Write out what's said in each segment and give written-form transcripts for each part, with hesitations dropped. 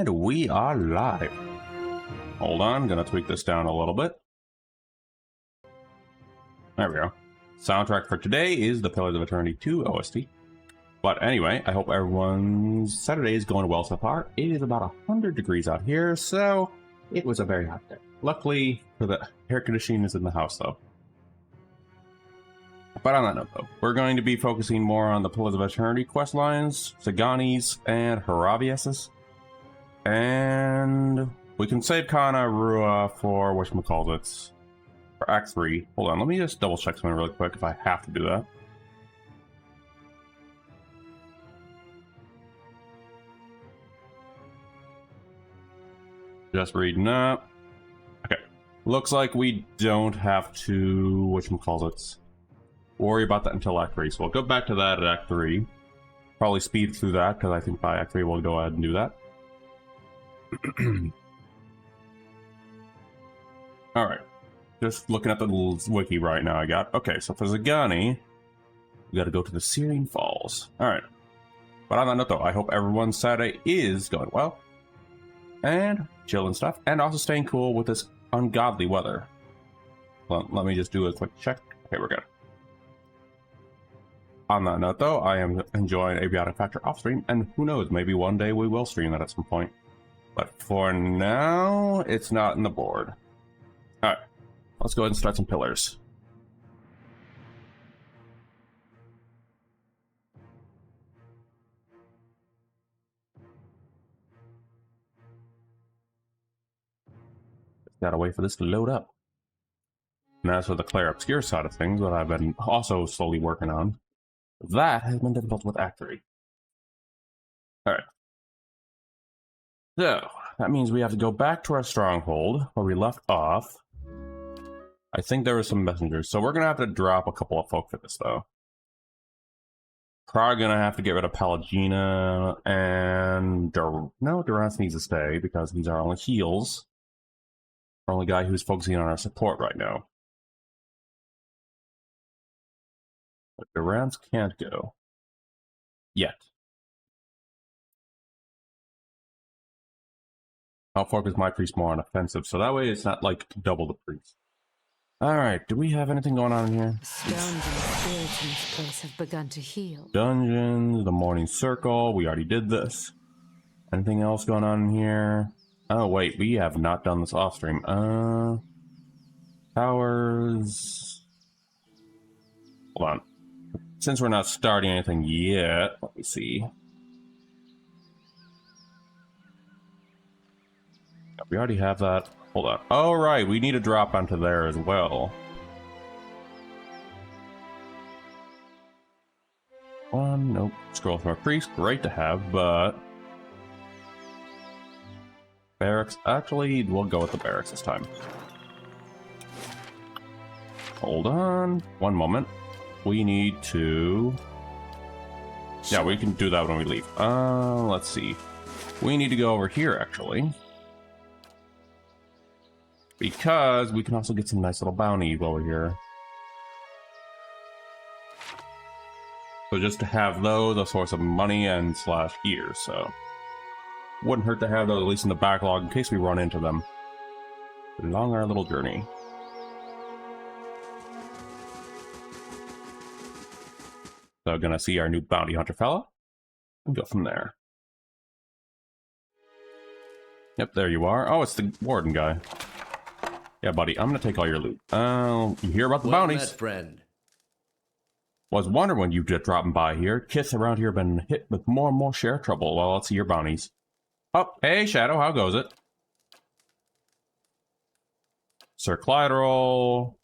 And we are live. Hold on, gonna tweak this down a little bit. There we go. Soundtrack for today is the Pillars of Eternity 2 OST. But anyway, I hope everyone's Saturday is going well so far. It is about 100 degrees out here, so it was a very hot day. Luckily, for the air conditioning is in the house though. But on that note though, we're going to be focusing more on the Pillars of Eternity quest lines, Sagani's, and Haravias's. And we can save Kana Rua for whatchamacallits for Act 3. Hold on, let me just double check something really quick if I have to do that. Just reading up. Okay. Looks like we don't have to whatchamacallits worry about that until Act 3. So we'll go back to that at Act 3. Probably speed through that, because I think by Act 3 we'll go ahead and do that. Alright. Just looking at the little wiki right now I got. Okay, so for Sagani, we gotta go to the Syrian Falls. Alright. But on that note though, I hope everyone's Saturday is going well. And chill and stuff. And also staying cool with this ungodly weather. Well, let me just do a quick check. Okay, we're good. On that note though, I am enjoying Abiotic Factor off stream, and who knows, maybe one day we will stream that at some point. But for now, it's not in the board. Alright, let's go ahead and start some pillars. Just gotta wait for this to load up. And as for the Claire Obscure side of things, that I've been also slowly working on, that has been difficult with Act 3. Alright. So, that means we have to go back to our stronghold, where we left off. I think there were some messengers, so we're going to have to drop a couple of folk for this, though. Probably going to have to get rid of Pallegina, and... No, Durance needs to stay, because he's our only heals. Our only guy who's focusing on our support right now. But Durance can't go. Yet. I'll focus my priest more on offensive, so that way it's not like double the priest. Alright, do we have anything going on in here? The stones and spirits in this place have begun to heal. Dungeons, the morning circle, we already did this. Anything else going on in here? Oh wait, we have not done this off stream. Towers. Hold on. Since we're not starting anything yet, let me see. We already have that. Hold on. Oh, right. We need to drop onto there as well. Nope. Scroll from a priest. Great to have, but... barracks. Actually, we'll go with the barracks this time. Hold on. One moment. We need to... yeah, we can do that when we leave. Let's see. We need to go over here, actually. Because we can also get some nice little bounties over here. So just to have those a source of money and slash gear, so wouldn't hurt to have those at least in the backlog in case we run into them along our little journey. So gonna see our new bounty hunter fella and go from there. Yep, there you are. Oh, it's the warden guy. Yeah, buddy, I'm gonna take all your loot. You hear about the bounties? Met, friend. Was wondering when you just dropping by here. Kids around here have been hit with more and more share trouble. Well, let's see your bounties. Oh, hey, Shadow, how goes it? Sir Clyderol.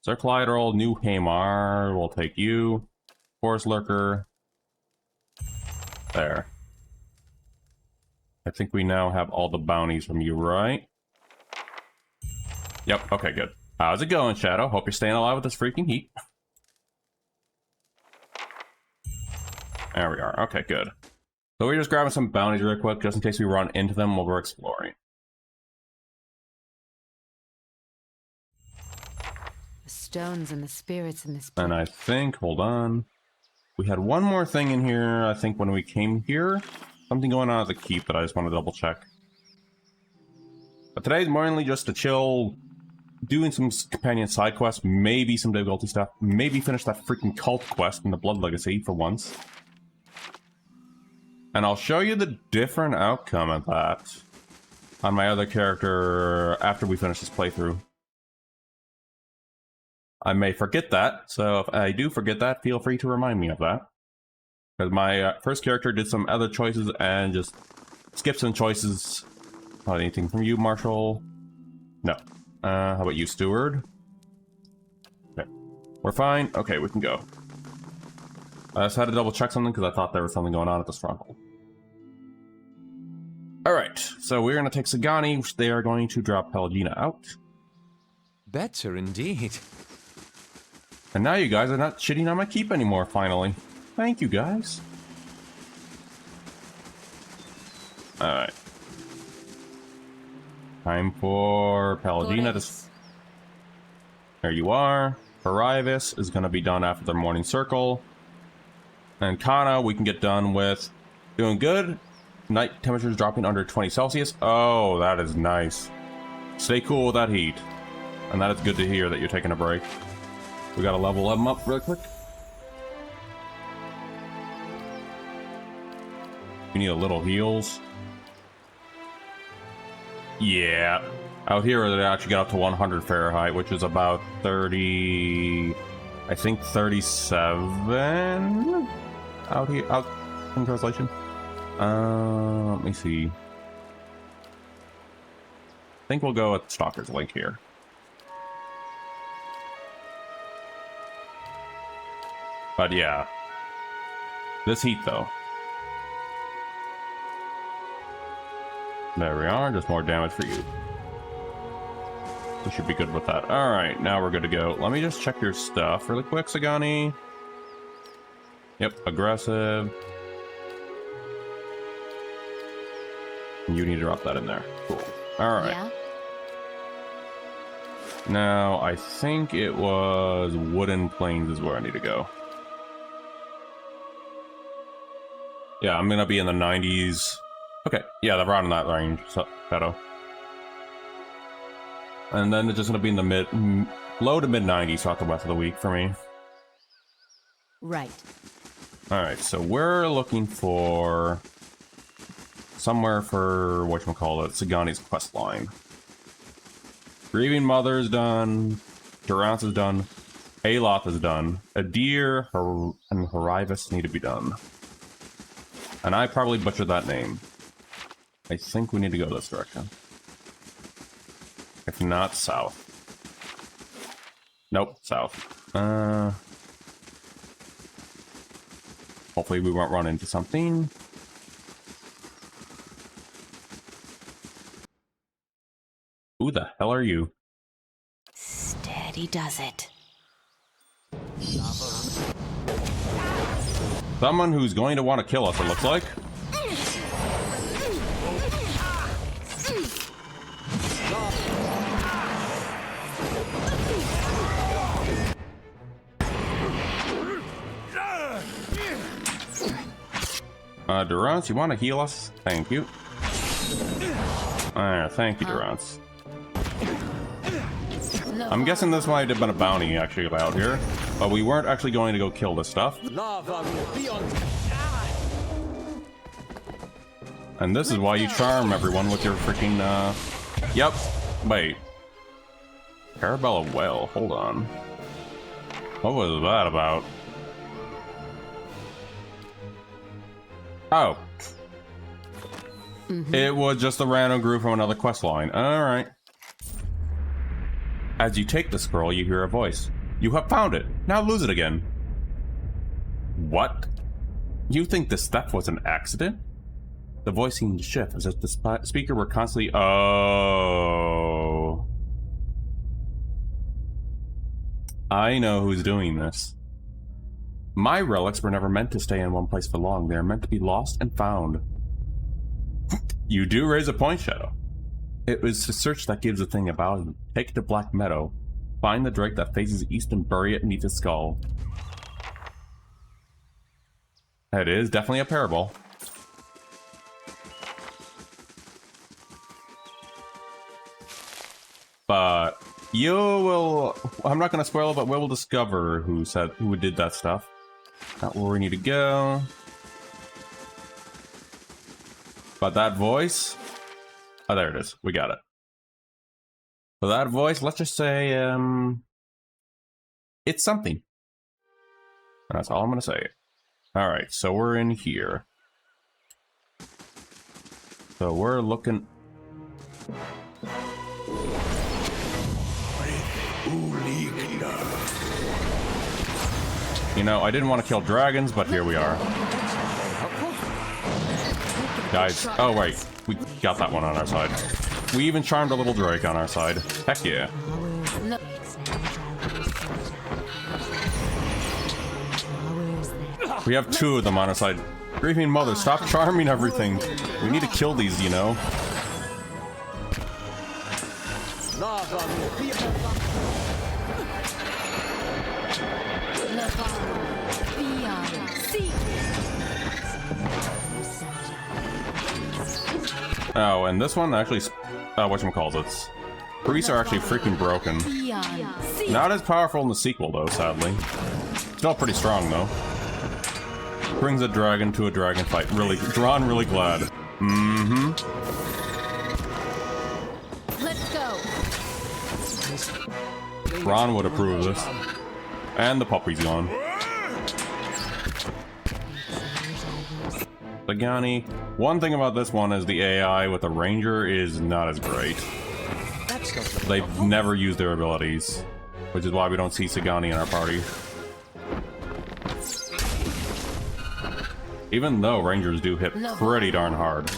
Sir Clyderol, New Hamar, we'll take you. Forest Lurker. There. I think we now have all the bounties from you, right? Yep, okay, good. How's it going, Shadow? Hope you're staying alive with this freaking heat. There we are, okay, good. So we're just grabbing some bounties real quick, just in case we run into them while we're exploring. The stones and the spirits in this place. And I think, hold on. We had one more thing in here, I think, when we came here. something going on at the keep that I just want to double check. But today's mainly just to chill, doing some companion side quests, maybe some difficulty stuff, maybe finish that freaking cult quest in the Blood Legacy for once. And I'll show you the different outcome of that on my other character after we finish this playthrough. I may forget that, so if I do forget that, feel free to remind me of that. Because my first character did some other choices and just skipped some choices. Not anything from you, Marshall? No. How about you, Steward? Okay. We're fine? Okay, we can go. I just had to double check something because I thought there was something going on at the stronghold. Alright, so we're going to take Sagani, which they are going to drop Pelagina out. Better indeed. And now you guys are not shitting on my keep anymore, finally. Thank you, guys. Alright. Time for Pelagina to... There you are. Parivis is going to be done after the morning circle. And Kana, we can get done with doing good. Night temperatures dropping under 20 Celsius. Oh, that is nice. Stay cool with that heat. And that is good to hear that you're taking a break. We gotta level them up real quick. We need a little heals. Yeah. Out here, they actually got up to 100 Fahrenheit, which is about 30... I think 37? Out here, out in translation. Let me see. I think we'll go with Stalker's Link here. But yeah. This heat, though. There we are, just more damage for you. We should be good with that. Alright, now we're good to go. Let me just check your stuff really quick, Sagani. Yep, aggressive. You need to drop that in there. Cool. Alright. Yeah? Now, I think it was Wooden Plains is where I need to go. Yeah, I'm gonna be in the 90s. Okay, yeah, they're around in that range, so, Shadow. And then it's just gonna be in the low to mid 90s throughout the rest of the week for me. Right. Alright, so we're looking for somewhere for whatchamacallit, Sagani's quest line. Grieving Mother is done, Durance is done, Aloth is done, Adir and Horivis need to be done. And I probably butchered that name. I think we need to go this direction. If not, south. Nope, south. Hopefully we won't run into something. Who the hell are you? Steady does it. Someone who's going to want to kill us, it looks like. Durance, you want to heal us? Thank you. Thank you, Durance. I'm guessing this might have been a bounty actually out here, but we weren't actually going to go kill this stuff. And this is why you charm everyone with your freaking, Yep. Wait. Parabella Well, hold on. What was that about? Oh. It was just a random group from another quest line. Alright. As you take the scroll, you hear a voice. You have found it. Now lose it again. What? You think this theft was an accident? The voice seemed to shift as if the speaker were constantly... Oh. I know who's doing this. My relics were never meant to stay in one place for long. They are meant to be lost and found. You do raise a point, Shadow. It was the search that gives the thing a value. Take it to Black Meadow. Find the drake that faces east and bury it beneath its skull. It is definitely a parable. But you will... I'm not going to spoil it, but we will discover who did that stuff. Not where we need to go. But that voice... Oh, there it is. We got it. So that voice, let's just say, it's something. That's all I'm going to say. Alright, so we're in here. So we're looking... You know, I didn't want to kill dragons, but here we are. Guys, oh wait, we got that one on our side. We even charmed a little drake on our side. Heck yeah. We have two of them on our side. Grieving Mother, stop charming everything. We need to kill these, you know. Oh, and this one actually, whatchamacallit. Priests are actually freaking broken. Not as powerful in the sequel, though, sadly. Still pretty strong, though. Brings a dragon to a dragon fight. Really, drawn really glad. Mm-hmm. Let's go. Ron would approve of this. And the puppy's gone. Sagani. One thing about this one is the AI with the ranger is not as great. They've never used their abilities, which is why we don't see Sagani in our party. Even though rangers do hit pretty darn hard.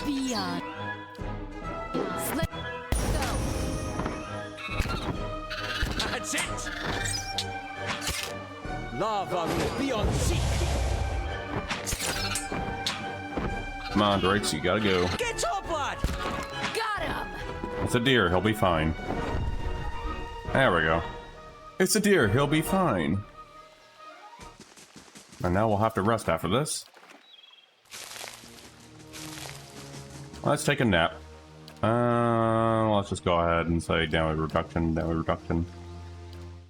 That's it. Lava will be on seek. Come on, Drakes, you gotta go. Get up, lad. Got him. It's a deer, he'll be fine. There we go. It's a deer, he'll be fine. And now we'll have to rest after this. Let's take a nap. Let's just go ahead and say damage reduction, damage reduction.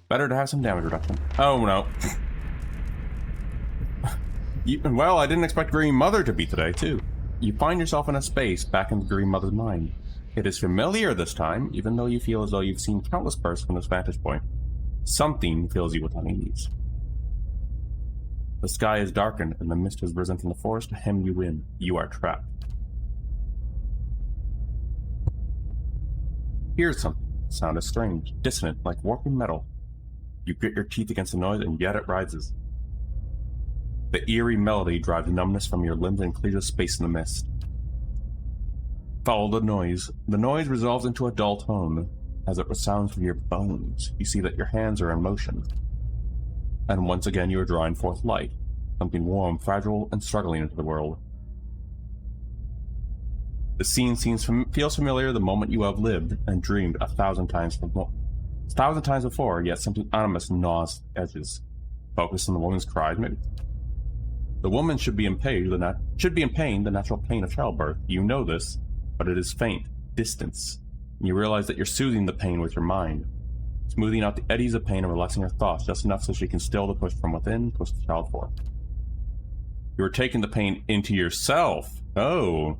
Better to have some damage reduction. Oh no. Well, I didn't expect Green Mother to be today, too. You find yourself in a space back in the Green Mother's mind. It is familiar this time, even though you feel as though you've seen countless births from this vantage point. Something fills you with unease. The sky is darkened, and the mist has risen from the forest to hem you in. You are trapped. Here's something. The sound is strange, dissonant, like warping metal. You grit your teeth against the noise, and yet it rises. The eerie melody drives numbness from your limbs and clears a space in the mist. Follow the noise. The noise resolves into a dull tone. As it resounds through your bones, you see that your hands are in motion. And once again you are drawing forth light, something warm, fragile, and struggling into the world. The scene feels familiar the moment you have lived and dreamed 1,000 times before, yet something ominous gnaws the edges. Focus on the woman's cries, maybe. The woman should be in pain, the natural pain of childbirth. You know this, but it is faint, distance. And you realize that you're soothing the pain with your mind, smoothing out the eddies of pain and relaxing her thoughts just enough so she can still the push from within, push the child forth. You are taking the pain into yourself. Oh.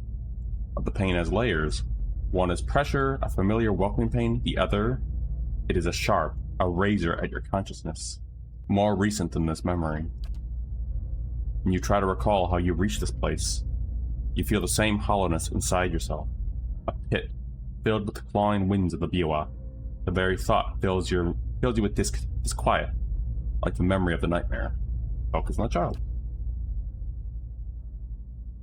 But the pain has layers. One is pressure, a familiar welcoming pain. The other, it is a razor at your consciousness. More recent than this memory. And you try to recall how you reached this place. You feel the same hollowness inside yourself. A pit, filled with the clawing winds of the Biwa. The very thought fills you with disquiet, like the memory of the nightmare. Focus on the child.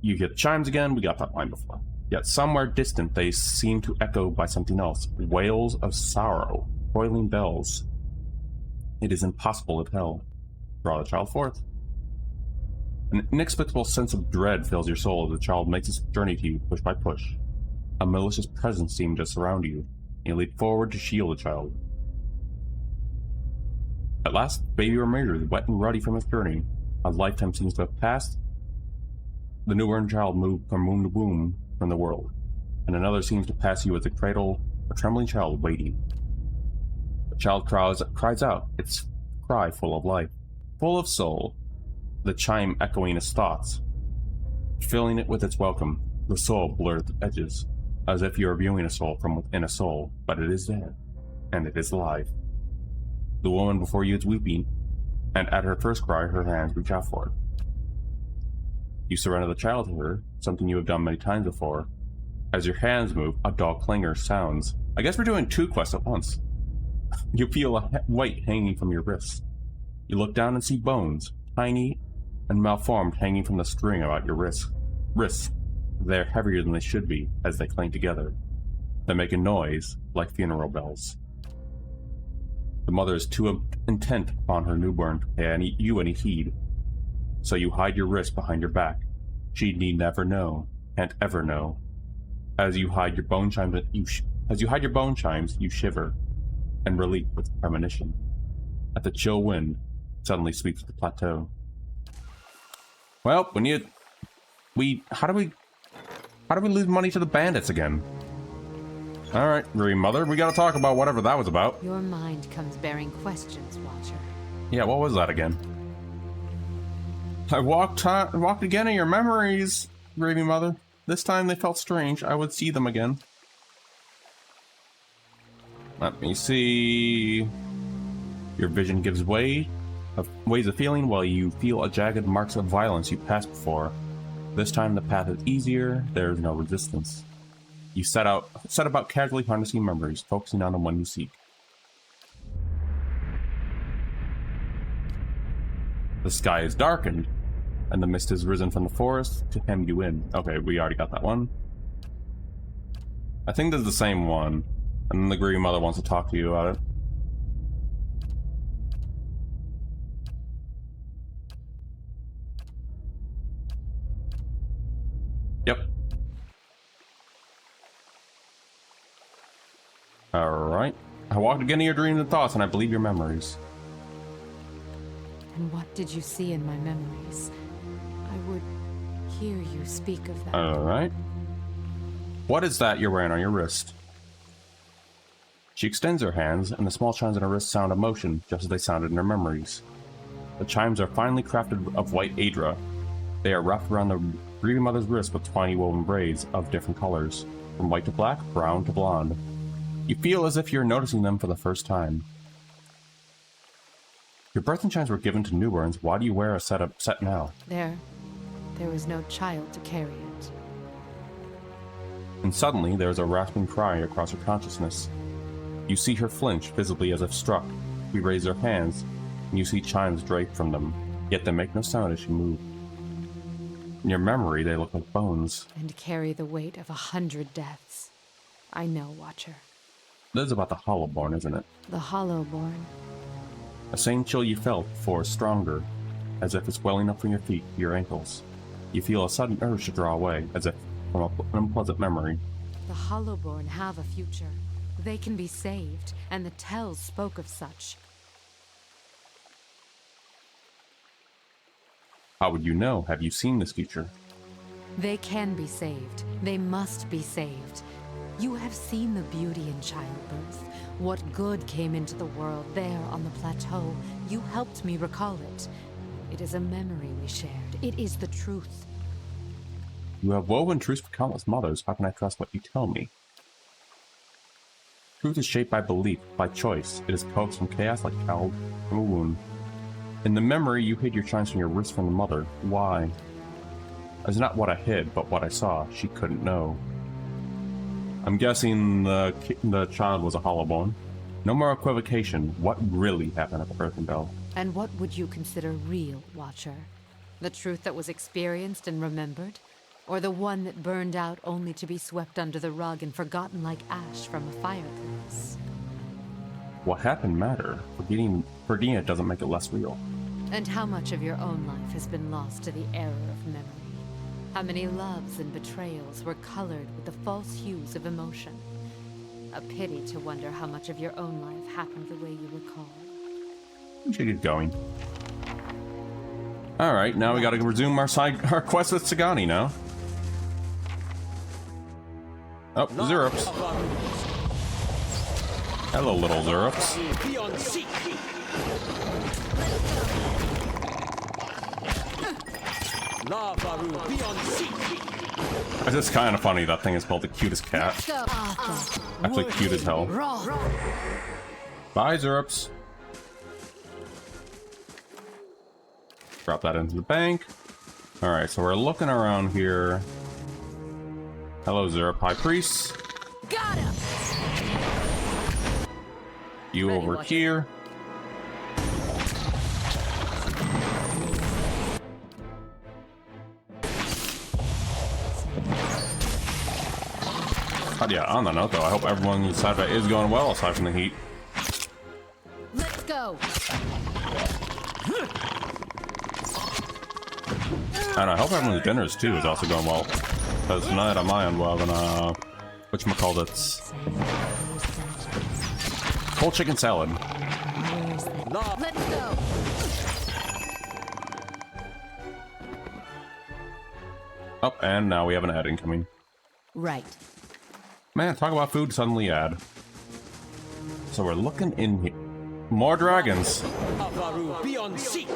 You hear the chimes again, we got that line before. Yet somewhere distant they seem to echo by something else. Wails of sorrow, boiling bells. It is impossible to tell. Draw the child forth. An inexplicable sense of dread fills your soul as the child makes its journey to you, push by push. A malicious presence seems to surround you, and you leap forward to shield the child. At last, baby emerges, wet and ruddy from its journey. A lifetime seems to have passed. The newborn child moved from womb to womb from the world, and another seems to pass you as a cradle, a trembling child waiting. Child cries out, its cry full of life, full of soul, the chime echoing its thoughts, filling it with its welcome. The soul blurs the edges, as if you are viewing a soul from within a soul, but it is there, and it is alive. The woman before you is weeping, and at her first cry, her hands reach out for it. You surrender the child to her, something you have done many times before. As your hands move, a dull clangor sounds. I guess we're doing 2 quests at once. You feel a weight hanging from your wrists. You look down and see bones, tiny and malformed, hanging from the string about your wrists. They're heavier than they should be as they cling together. They make a noise like funeral bells. The mother is too intent upon her newborn to pay you any heed, so you hide your wrist behind your back. She need never know, can't ever know. As you hide your bone chimes, you shiver and relief with premonition. At the chill wind suddenly sweeps the plateau. Well, how do we lose money to the bandits again? All right, Green Mother, we gotta talk about whatever that was about. Your mind comes bearing questions, Watcher. Yeah, what was that again? I walked again in your memories, Gravy Mother. This time they felt strange. I would see them again. Let me see. Your vision gives ways of feeling while you feel a jagged marks of violence you passed before. This time the path is easier. There is no resistance. You set about casually harnessing memories, focusing on the one you seek. The sky is darkened, and the mist has risen from the forest to hem you in. Okay, we already got that one. I think this is the same one, and then the Green Mother wants to talk to you about it. Yep. Alright. I walked again in your dreams and thoughts, and I believe your memories. And what did you see in my memories? I would hear you speak of that. Alright. What is that you're wearing on your wrist? She extends her hands, and the small chimes on her wrist sound a motion, just as they sounded in her memories. The chimes are finely crafted of white Adra. They are wrapped around the Grieving Mother's wrist with tiny woven braids of different colors, from white to black, brown to blonde. You feel as if you're noticing them for the first time. Your birthing chimes were given to newborns. Why do you wear a set now? There was no child to carry it. And suddenly, there is a rasping cry across her consciousness. You see her flinch, visibly as if struck. We raise her hands, and you see chimes draped from them, yet they make no sound as she moves. In your memory, they look like bones. And carry the weight of 100 deaths. I know, Watcher. This is about the Hollowborn, isn't it? The Hollowborn. The same chill you felt before is stronger, as if it's welling up from your feet to your ankles. You feel a sudden urge to draw away, as if from an unpleasant memory. The Hollowborn have a future. They can be saved, and the tells spoke of such. How would you know? Have you seen this future? They can be saved. They must be saved. You have seen the beauty in childbirth. What good came into the world there on the plateau. You helped me recall it. It is a memory we shared. It is the truth. You have woven truths for countless mothers. How can I trust what you tell me? Truth is shaped by belief, by choice. It is coaxed from chaos like cow from a wound. In the memory, you hid your chimes from your wrist from the mother. Why? It's not what I hid, but what I saw. She couldn't know. I'm guessing the child was a Hollowborn. No more equivocation. What really happened at the Earthen Bell? And what would you consider real, Watcher? The truth that was experienced and remembered? Or the one that burned out only to be swept under the rug and forgotten like ash from a fireplace? What happened mattered. Forgetting it doesn't make it less real. And how much of your own life has been lost to the error of memory? How many loves and betrayals were colored with the false hues of emotion? A pity to wonder how much of your own life happened the way you recall. We should get going. Alright, now we gotta resume our quest with Sagani now. Oh, Zerops. Hello, little Zerups. Beyond sea. Lavaru beyond sea. It's just kind of funny that thing is called the cutest cat. Actually cute as hell. Bye, Zerups. Drop that into the bank. Alright, so we're looking around here. Hello, Zerup High Priest. Got him. You Ready, over watch here. But yeah, on the note though, I hope everyone's side-by is going well aside from the heat. Let's go. And I hope everyone's dinners too is also going well. Because tonight on my end we're having whatchamacallits? Whole chicken salad. Let's go. Oh, and now we have an ad incoming. Right. Man, talk about food, suddenly ad. So we're looking in here. More dragons. Lavaru beyond sea.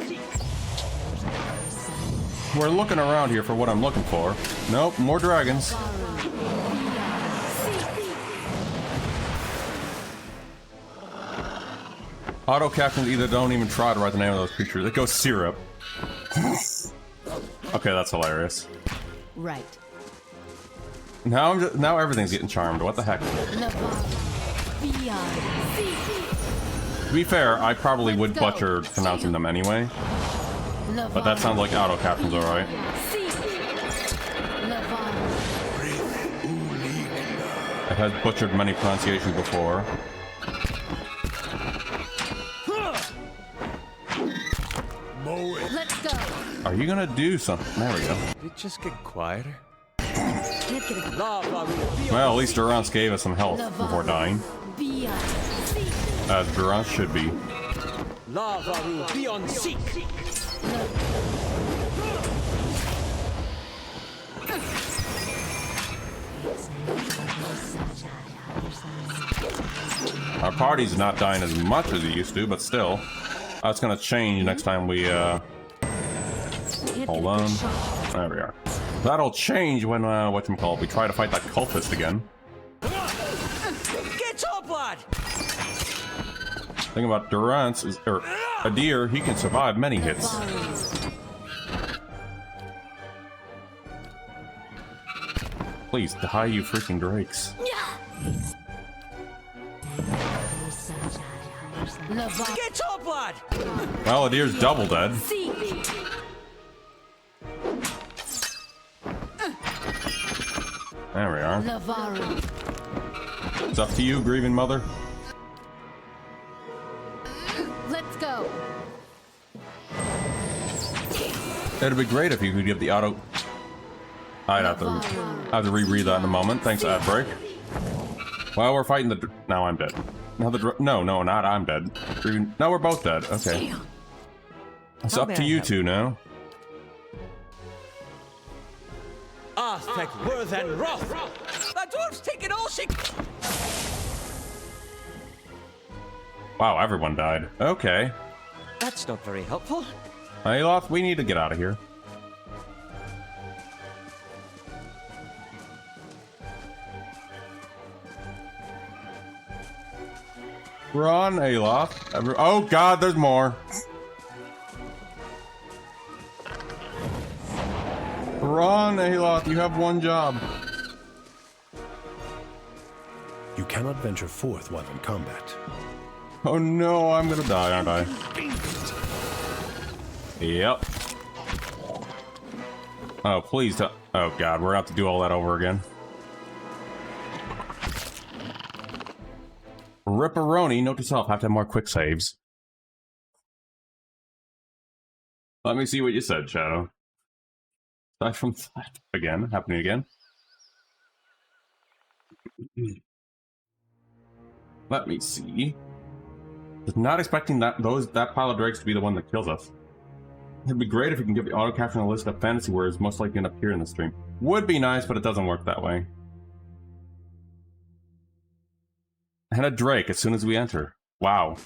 We're looking around here for what I'm looking for. Nope, more dragons. Auto captions either don't even try to write the name of those creatures. It goes syrup. Okay, that's hilarious. Right. Now everything's getting charmed. What the heck? To be fair, I probably would butcher pronouncing them anyway. But that sounds like auto captions, alright. I've had butchered many pronunciations before. Let's go. Are you gonna do something? There we go. Did it just get quieter? Well, at least Durance gave us some health before dying. As Durance should be. Lavaru beyond sea. Our party's not dying as much as it used to, but still. That's gonna change next time we, hold on. There we are. That'll change when, we try to fight that cultist again. Get up, lad. Thing about Durance is, a deer, he can survive many hits. Please, die, you freaking drakes. Get up, lad. Well, a deer's double dead. There we are. It's up to you, grieving mother. Let's go. It'd be great if you could give the auto. I'd have to reread that in a moment. Thanks, ad break. Well, we're fighting the. Now I'm dead. Now no, not I'm dead. No, we're both dead. Okay. It's up to you two now. Aspect worth and wrath. That dwarf's taking all she. Wow, everyone died. Okay. That's not very helpful. Aloth, we need to get out of here. Run, Aloth. Oh god, there's more. Run, Aloth, you have one job. You cannot venture forth while in combat. Oh no, I'm gonna die, aren't I? Yep. Oh, please don't. Oh god, we're gonna have to do all that over again. Ripperoni, note to self, have to have more quick saves. Let me see what you said, Shadow. Aside from that, again, happening again. Let me see. Was not expecting that pile of drakes to be the one that kills us. It'd be great if we can give the auto caption a list of fantasy words most likely going to appear in the stream. Would be nice, but it doesn't work that way. And a Drake as soon as we enter. Wow.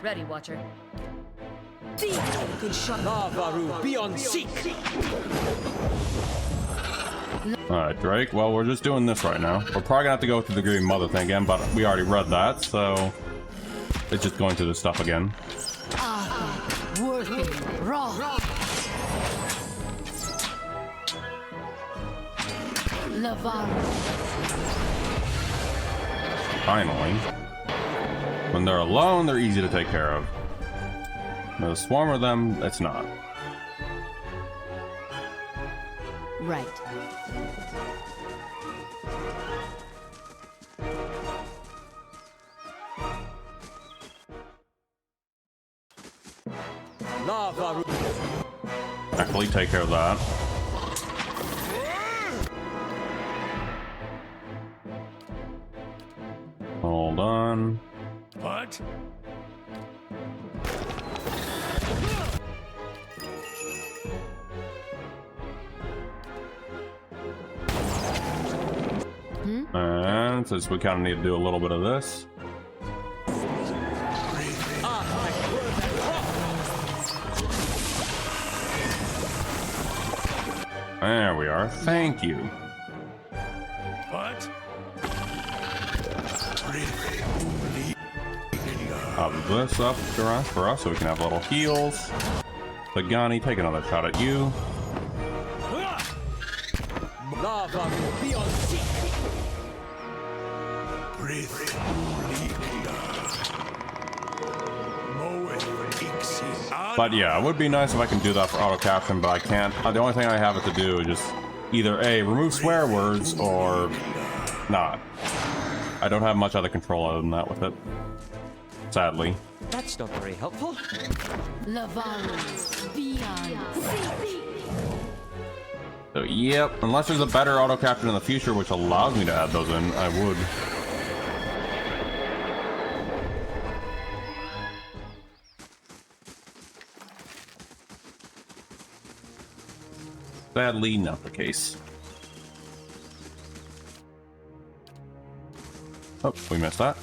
Ready, Watcher. Good shot. Navaru, be on seek. Alright, Drake. Well, we're just doing this right now. We're probably gonna have to go through the Grieving Mother thing again, but we already read that, so it's just going through this stuff again. Finally. When they're alone, they're easy to take care of. There's a swarm of them, it's not. Right. Navaru. Actually, take care of that. Hold on. What? And since we kind of need to do a little bit of this. There we are. Thank you. What? Up this up for us so we can have little heals. Sagani, take another shot at you. Navaru, be on seek. But yeah, it would be nice if I can do that for auto caption, but I can't. The only thing I have it to do is just either A, remove swear words, or not. I don't have much other control other than that with it. Sadly. That's not very helpful. So yep, unless there's a better auto caption in the future which allows me to add those in, I would. Sadly, not the case. Oh, we missed that.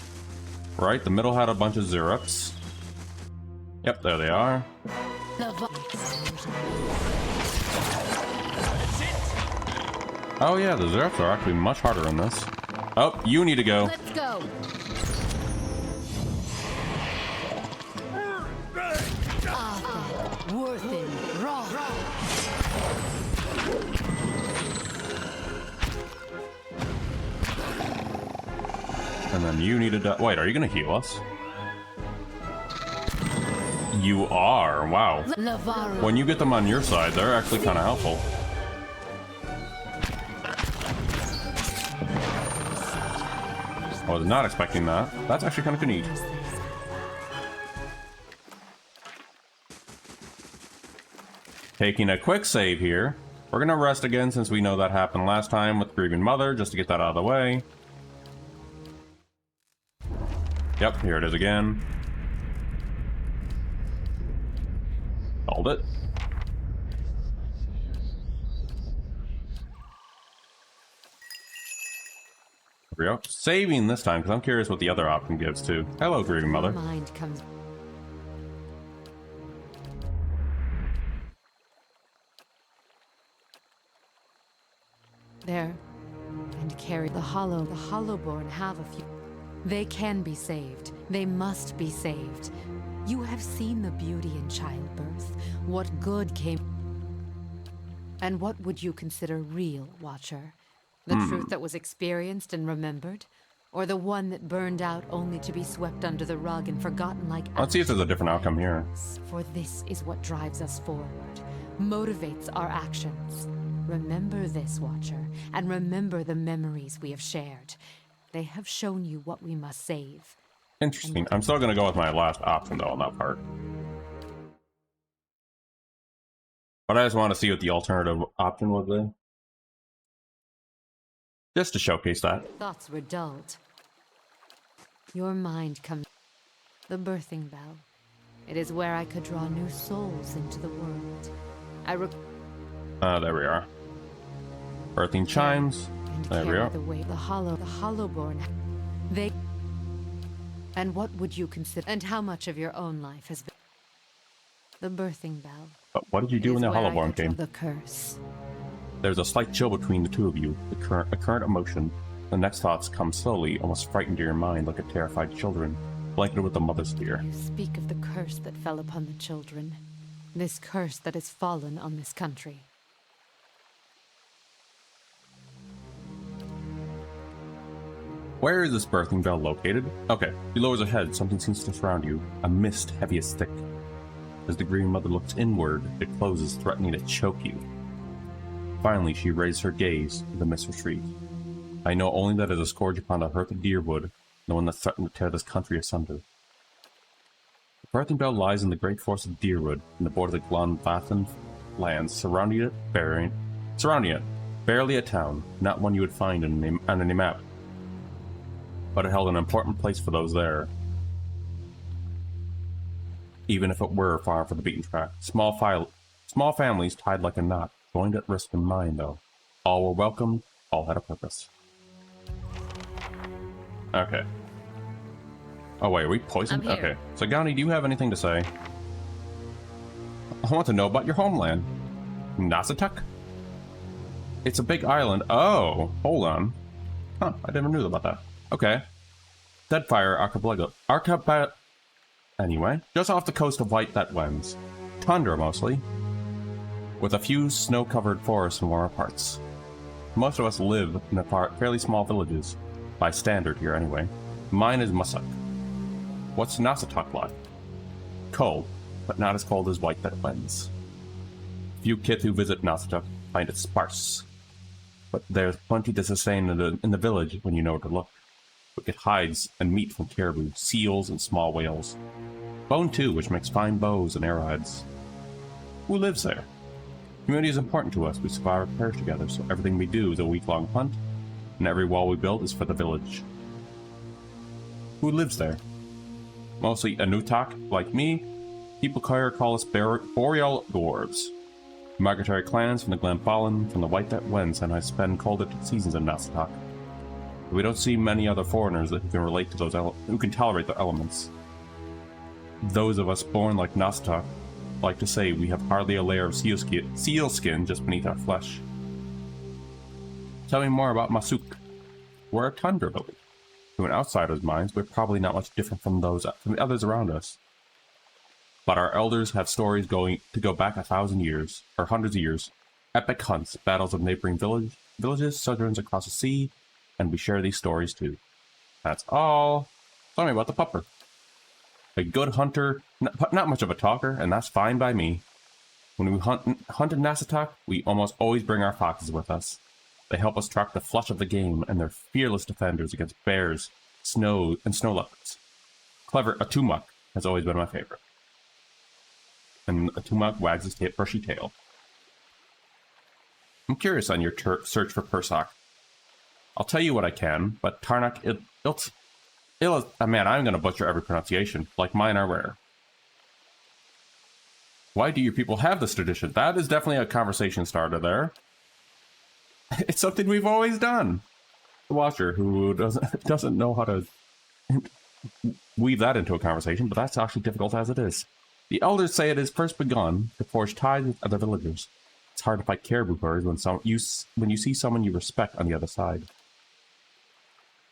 Right, the middle had a bunch of Zerups. Yep, there they are. Oh yeah, the Zerups are actually much harder in this. Oh, you need to go. Let's go. And then you need to wait, are you gonna heal us? You are, wow. When you get them on your side, they're actually kind of helpful. I was not expecting that. That's actually kind of neat. Taking a quick save here. We're gonna rest again since we know that happened last time with Grieving Mother, just to get that out of the way. Yep, here it is again. Hold it. There we go. Saving this time, because I'm curious what the other option gives too. Hello, Grieving Mother. Mind comes. There. And carry the Hollowborn have a few. They can be saved. They must be saved. You have seen the beauty in childbirth. What good came... And what would you consider real, Watcher? The truth that was experienced and remembered? Or the one that burned out only to be swept under the rug and forgotten like... Let's see if there's a different outcome here. For this is what drives us forward, motivates our actions. Remember this, Watcher, and remember the memories we have shared. They have shown you what we must save. Interesting. I'm still gonna go with my last option though on that part. But I just want to see what the alternative option was there. Just to showcase that. Thoughts were dulled. Your mind comes... The birthing bell. It is where I could draw new souls into the world. There we are. Birthing chimes. And There we carry are. the weight, the hollowborn. They. And what would you consider? And how much of your own life has been? The birthing bell. But what did you do is when the where I Hollowborn get came? The curse. There's a slight chill between the two of you, a current emotion. The next thoughts come slowly, almost frightened to your mind like a terrified children, blanketed with a mother's fear. You speak of the curse that fell upon the children. This curse that has fallen on this country. Where is this birthing bell located? Okay, she lowers her head, something seems to surround you. A mist heavy as thick. As the Green Mother looks inward, it closes, threatening to choke you. Finally, she raises her gaze, the mist retreats. I know only that it is a scourge upon the hearth of Deerwood, the one that threatened to tear this country asunder. The birthing bell lies in the great forest of Deerwood, in the border of the Glonvathan lands, surrounding it, barely a town, not one you would find on any map. But it held an important place for those there. Even if it were far from the beaten track. Small families tied like a knot, joined at risk in mind, though. All were welcomed, all had a purpose. Okay. Oh wait, are we poisoned? I'm here. Okay. Sagani, do you have anything to say? I want to know about your homeland. Nasatuk? It's a big island. Oh, hold on. Huh, I never knew about that. Okay. Deadfire Archipelago. Anyway, just off the coast of White that Wens. Tundra mostly. With a few snow-covered forests in warmer parts. Most of us live in fairly small villages. By standard here anyway. Mine is Musuk. What's Nasatuk like? Cold, but not as cold as White that Wens. Few kids who visit Nasatuk find it sparse. But there's plenty to sustain in the village when you know where to look. We get hides and meat from caribou, seals, and small whales. Bone too, which makes fine bows and arrowheads. Who lives there? Community is important to us. We survive or perish together, so everything we do is a week-long hunt, and every wall we build is for the village. Who lives there? Mostly Anutak, like me. People here call us Boreal Dwarves. Migratory clans from the Glenfallen, from the White that Wens, and I spend colder seasons in Nasatuk. We don't see many other foreigners who can relate to those who can tolerate the elements. Those of us born like Nasatuk like to say we have hardly a layer of seal skin just beneath our flesh. Tell me more about Masuk. We're a tundra village. To an outsider's minds, we're probably not much different from the others around us. But our elders have stories to go back 1,000 years, or hundreds of years. Epic hunts, battles of neighboring villages, sojourns across the sea, and we share these stories too. That's all. Tell me about the pupper. A good hunter, not much of a talker, and that's fine by me. When we hunt in Nasatuk, we almost always bring our foxes with us. They help us track the flush of the game, and they're fearless defenders against bears, snow leopards. Clever Atumak has always been my favorite. And Atumak wags his brushy tail. I'm curious on your search for Persoq. I'll tell you what I can, but Tarnak, man, I'm going to butcher every pronunciation, like mine are rare. Why do your people have this tradition? That is definitely a conversation starter there. It's something we've always done. The watcher who doesn't know how to weave that into a conversation, but that's actually difficult as it is. The elders say it is first begun to forge ties with other villagers. It's hard to fight caribou birds when you see someone you respect on the other side.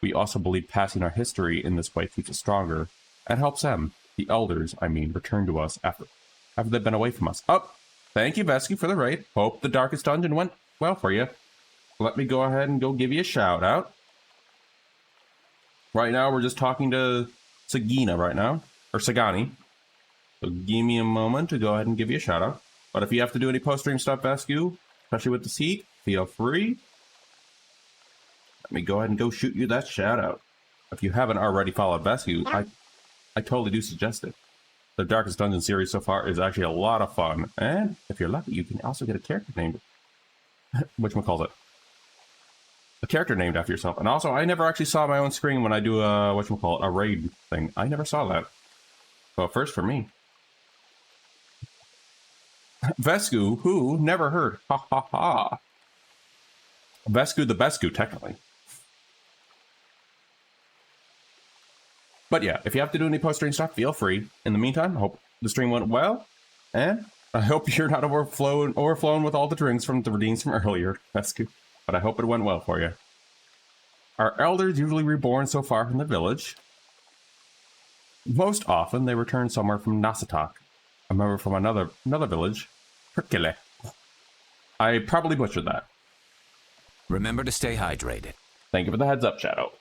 We also believe passing our history in this way keeps us stronger, and helps them, the elders, return to us after they've been away from us. Oh, thank you, Vesky, for the raid. Hope the Darkest Dungeon went well for you. Let me go ahead and go give you a shout out. Right now, we're just talking to Sagina right now, or Sagani. So give me a moment to go ahead and give you a shout out. But if you have to do any post-stream stuff, Vesku, especially with the seat, feel free. Let me go ahead and go shoot you that shout out. If you haven't already followed Vesku, I totally do suggest it. The Darkest Dungeon series so far is actually a lot of fun. And if you're lucky, you can also get a character named... whatchamacallit? A character named after yourself. And also, I never actually saw my own screen when I do a raid thing. I never saw that. So first for me. Vesku, who? Never heard. Ha ha ha. Vesku the Besku, technically. But yeah, if you have to do any post-stream stuff, feel free. In the meantime, I hope the stream went well. And I hope you're not overflowing with all the drinks from the redeems from earlier, Vesku. But I hope it went well for you. Are elders usually reborn so far from the village? Most often, they return somewhere from Nasatak, a member from another village, Perkele. I probably butchered that. Remember to stay hydrated. Thank you for the heads up, Shadow.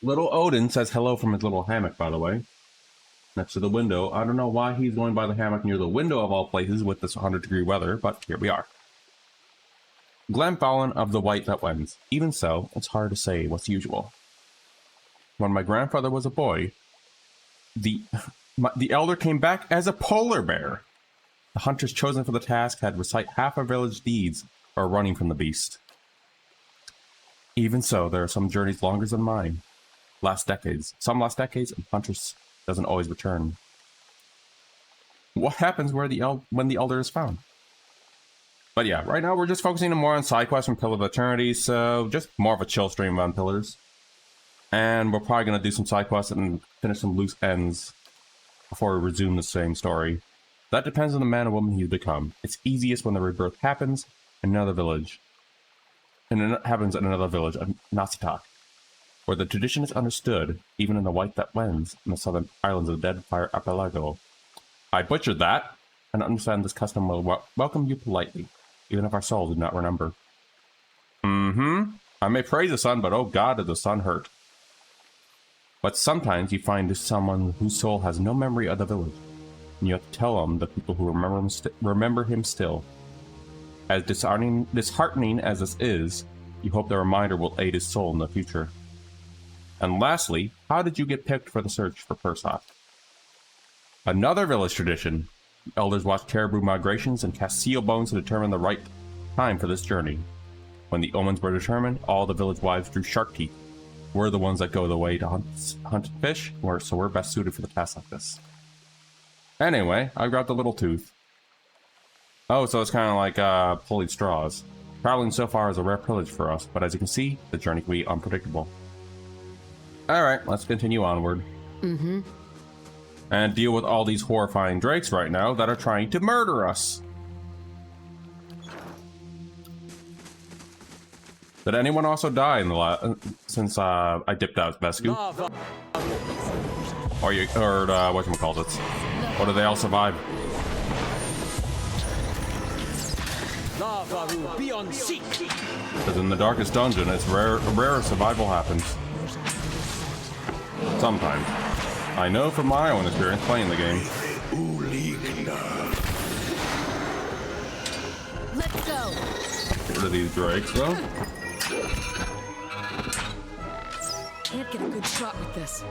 Little Odin says hello from his little hammock, by the way. Next to the window. I don't know why he's going by the hammock near the window of all places with this 100-degree weather, but here we are. Glenfallen of the White That Wends. Even so, it's hard to say what's usual. When my grandfather was a boy, the elder came back as a polar bear. The hunters chosen for the task had recite half a village deeds or running from the beast. Even so, there are some journeys longer than mine. Some last decades, and hunters doesn't always return. What happens when the elder is found? But yeah, right now we're just focusing more on side quests and Pillar of Eternity, so just more of a chill stream on Pillars. And we're probably going to do some side quests and finish some loose ends before we resume the same story. That depends on the man or woman you become. It's easiest when the rebirth happens in another village. And it happens in another village, Nasatak, where the tradition is understood, even in the White That Wends, in the southern islands of the Dead Fire Archipelago. I butchered that, and understand this custom will welcome you politely, even if our souls do not remember. I may praise the sun, but oh god, did the sun hurt. But sometimes you find someone whose soul has no memory of the village, and you have to tell them the people who remember him still. As disheartening as this is, you hope the reminder will aid his soul in the future. And lastly, how did you get picked for the search for Persoq? Another village tradition. Elders watch caribou migrations and cast seal bones to determine the right time for this journey. When the omens were determined, all the village wives drew shark teeth. We're the ones that go the way to hunt fish, so we're best suited for the task like this. Anyway, I grabbed a little tooth. Oh, so it's kind of like pulling straws. Traveling so far is a rare privilege for us, but as you can see, the journey can be unpredictable. Alright, let's continue onward. And deal with all these horrifying drakes right now that are trying to murder us. Did anyone also die in the since I dipped out Vesku? Or whatchamacallit? Or did they all survive? Because in the darkest dungeon, it's rare survival happens. Sometimes. I know from my own experience playing the game. Let's go. Get rid of these drakes, though. Can't get a good shot with this.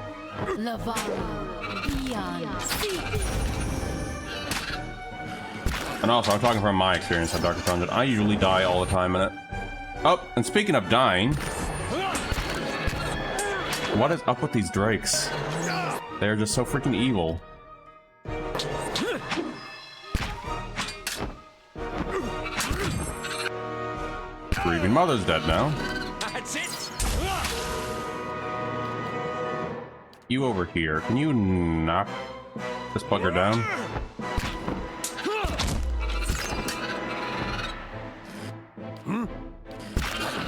Lavara, beyond sea. And also, I'm talking from my experience at Darkest Dungeon. I usually die all the time in it. Oh, and speaking of dying, what is up with these drakes? They're just so freaking evil. Grieving Mother's dead now. That's it. You over here. Can you knock this bugger down?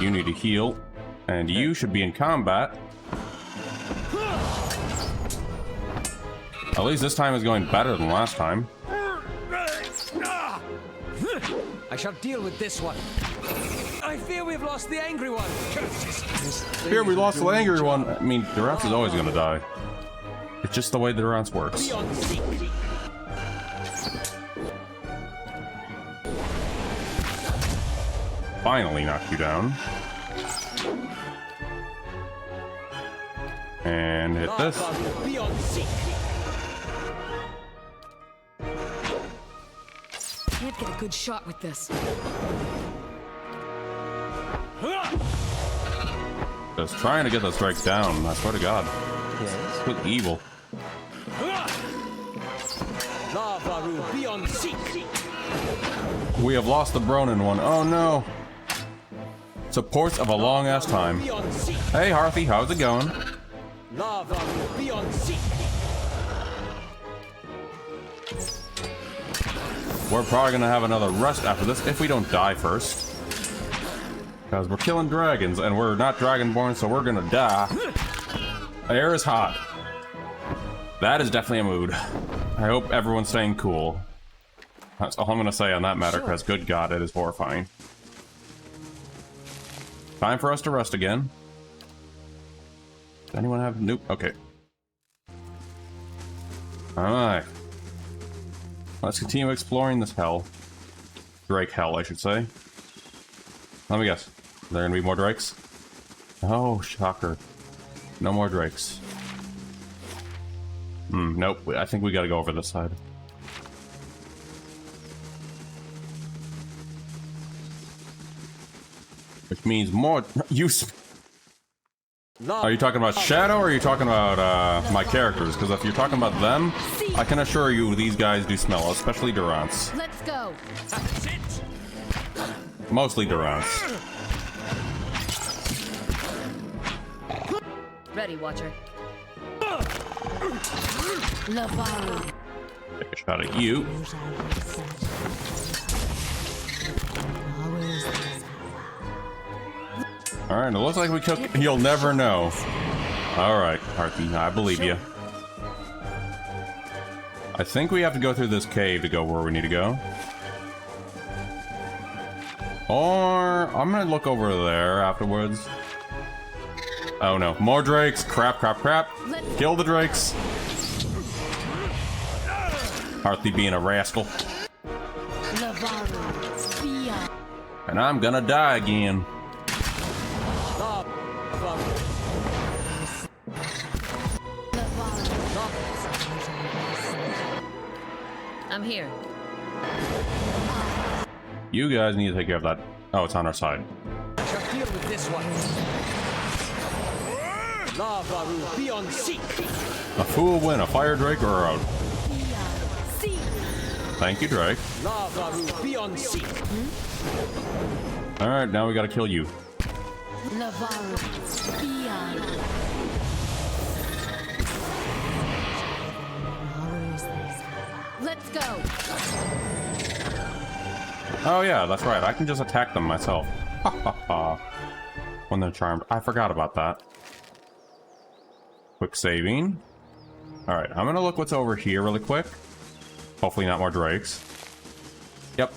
You need to heal. And you should be in combat. At least this time is going better than last time. I shall deal with this one. I fear we've lost the angry one. Here we lost the angry one. I mean, Durance is always gonna die. It's just the way the Durance works. Beyond sea. Finally knocked you down. And hit this. Beyond sea. Can't get a good shot with this. Just trying to get those strikes down. I swear to God. It's evil. We have lost the Bronin one. Oh no. Supports of a long ass time. Hey Harthy, how's it going? Lava will be on sea. We're probably gonna have another rest after this if we don't die first. Because we're killing dragons and we're not dragonborn, so we're gonna die. Air is hot. That is definitely a mood. I hope everyone's staying cool. That's all I'm gonna say on that matter, because good god, it is horrifying. Time for us to rest again. Does anyone have... Nope. Okay. Alright. Let's continue exploring this hell. Drake hell, I should say. Let me guess. Are there gonna be more drakes? Oh, shocker. No more drakes. Nope. I think we gotta go over this side. Which means more use. Are you talking about Shadow or are you talking about my characters? Because if you're talking about them, I can assure you these guys do smell, especially Durance. Let's go. Mostly Durance. Ready, Watcher. Lavaru. Take a shot at you. Alright, it looks like we took... You'll never know. Alright, Harthy, I believe you. I think we have to go through this cave to go where we need to go. Or... I'm gonna look over there afterwards. Oh no, more drakes! Crap, crap, crap! Kill the drakes! Harthy being a rascal. And I'm gonna die again. I'm here. You guys need to take care of that. Oh, it's on our side. I shall deal with this one. Lava will be on sea. A fool win, a fire drake or a... Thank you, Drake. Lava will be on sea. Alright, now we gotta kill you. Let's go. Oh yeah, that's right. I can just attack them myself. Ha ha ha. When they're charmed. I forgot about that. Quick saving. Alright, I'm gonna look what's over here really quick. Hopefully not more drakes. Yep.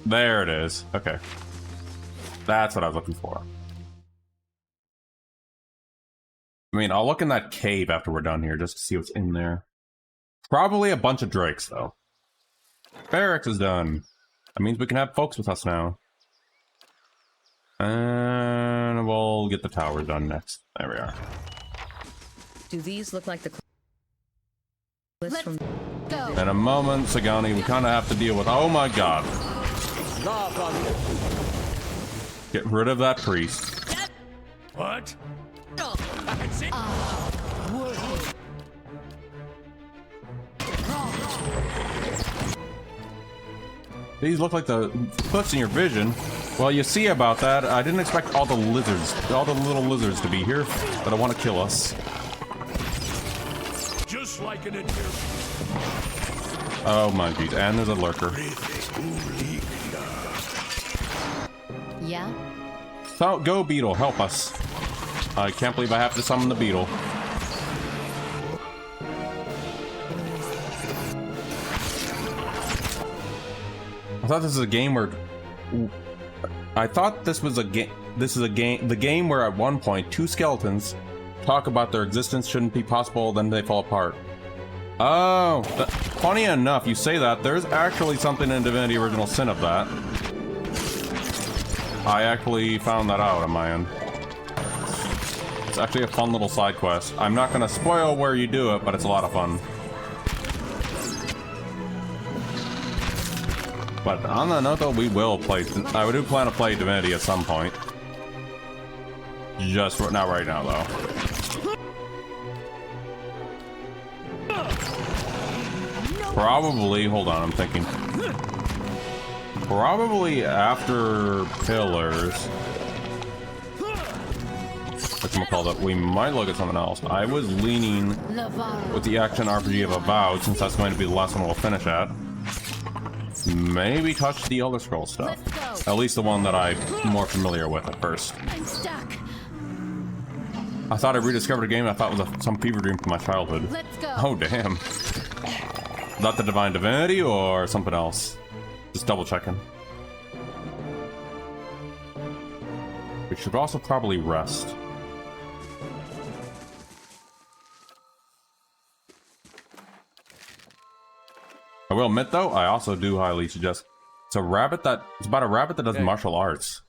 There it is. Okay. That's what I was looking for. I mean, I'll look in that cave after we're done here just to see what's in there. Probably a bunch of drakes, though. Barracks is done. That means we can have folks with us now. And we'll get the tower done next. There we are. Do these look like the cliffs from... Go. In a moment, Sagani, we kind of have to deal with... Oh my god. Get rid of that priest. What? These look like the cliffs in your vision. Well, you see about that. I didn't expect all the lizards, all the little lizards to be here, but I want to kill us. Just like an Oh my geez, and there's a lurker. Yeah? So, go beetle, help us. I can't believe I have to summon the beetle. I thought this was a game where... I thought this was a game... This is a game... The game where at one point, two skeletons talk about their existence shouldn't be possible, then they fall apart. Oh, funny enough, you say that. There's actually something in Divinity Original Sin of that. I actually found that out on my end. It's actually a fun little side quest. I'm not gonna spoil where you do it, but it's a lot of fun. But on that note, though, we will play... I do plan to play Divinity at some point. Just not right now, though. Probably... Hold on, I'm thinking. Probably after Pillars. Whatchamacallit, we might look at something else. I was leaning with the action RPG of Avowed, since that's going to be the last one we'll finish at. Maybe touch the Elder Scrolls stuff. At least the one that I'm more familiar with at first. I'm stuck. I thought I rediscovered a game I thought was some fever dream from my childhood. Let's go. Oh, damn. Is that the Divine Divinity or something else? Just double checking. We should also probably rest. I will admit though, I also do highly suggest it's about a rabbit that does martial arts.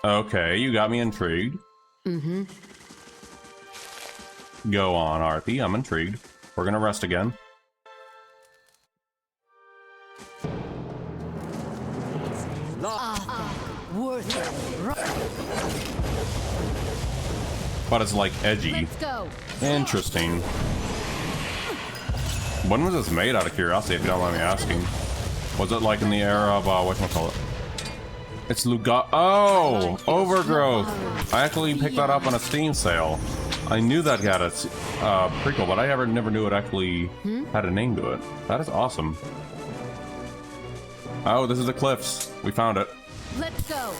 Okay, you got me intrigued. Mm-hmm. Go on, Arthi, I'm intrigued. We're gonna rest again. But it's like edgy. Let's go. Interesting. When was this made, out of curiosity, if you don't mind me asking? Was it like in the era of, whatchamacallit? It's Oh! Overgrowth! I actually picked that up on a Steam sale. I knew that got a prequel, but I never knew it actually had a name to it. That is awesome. Oh, this is the cliffs. We found it. Let's go.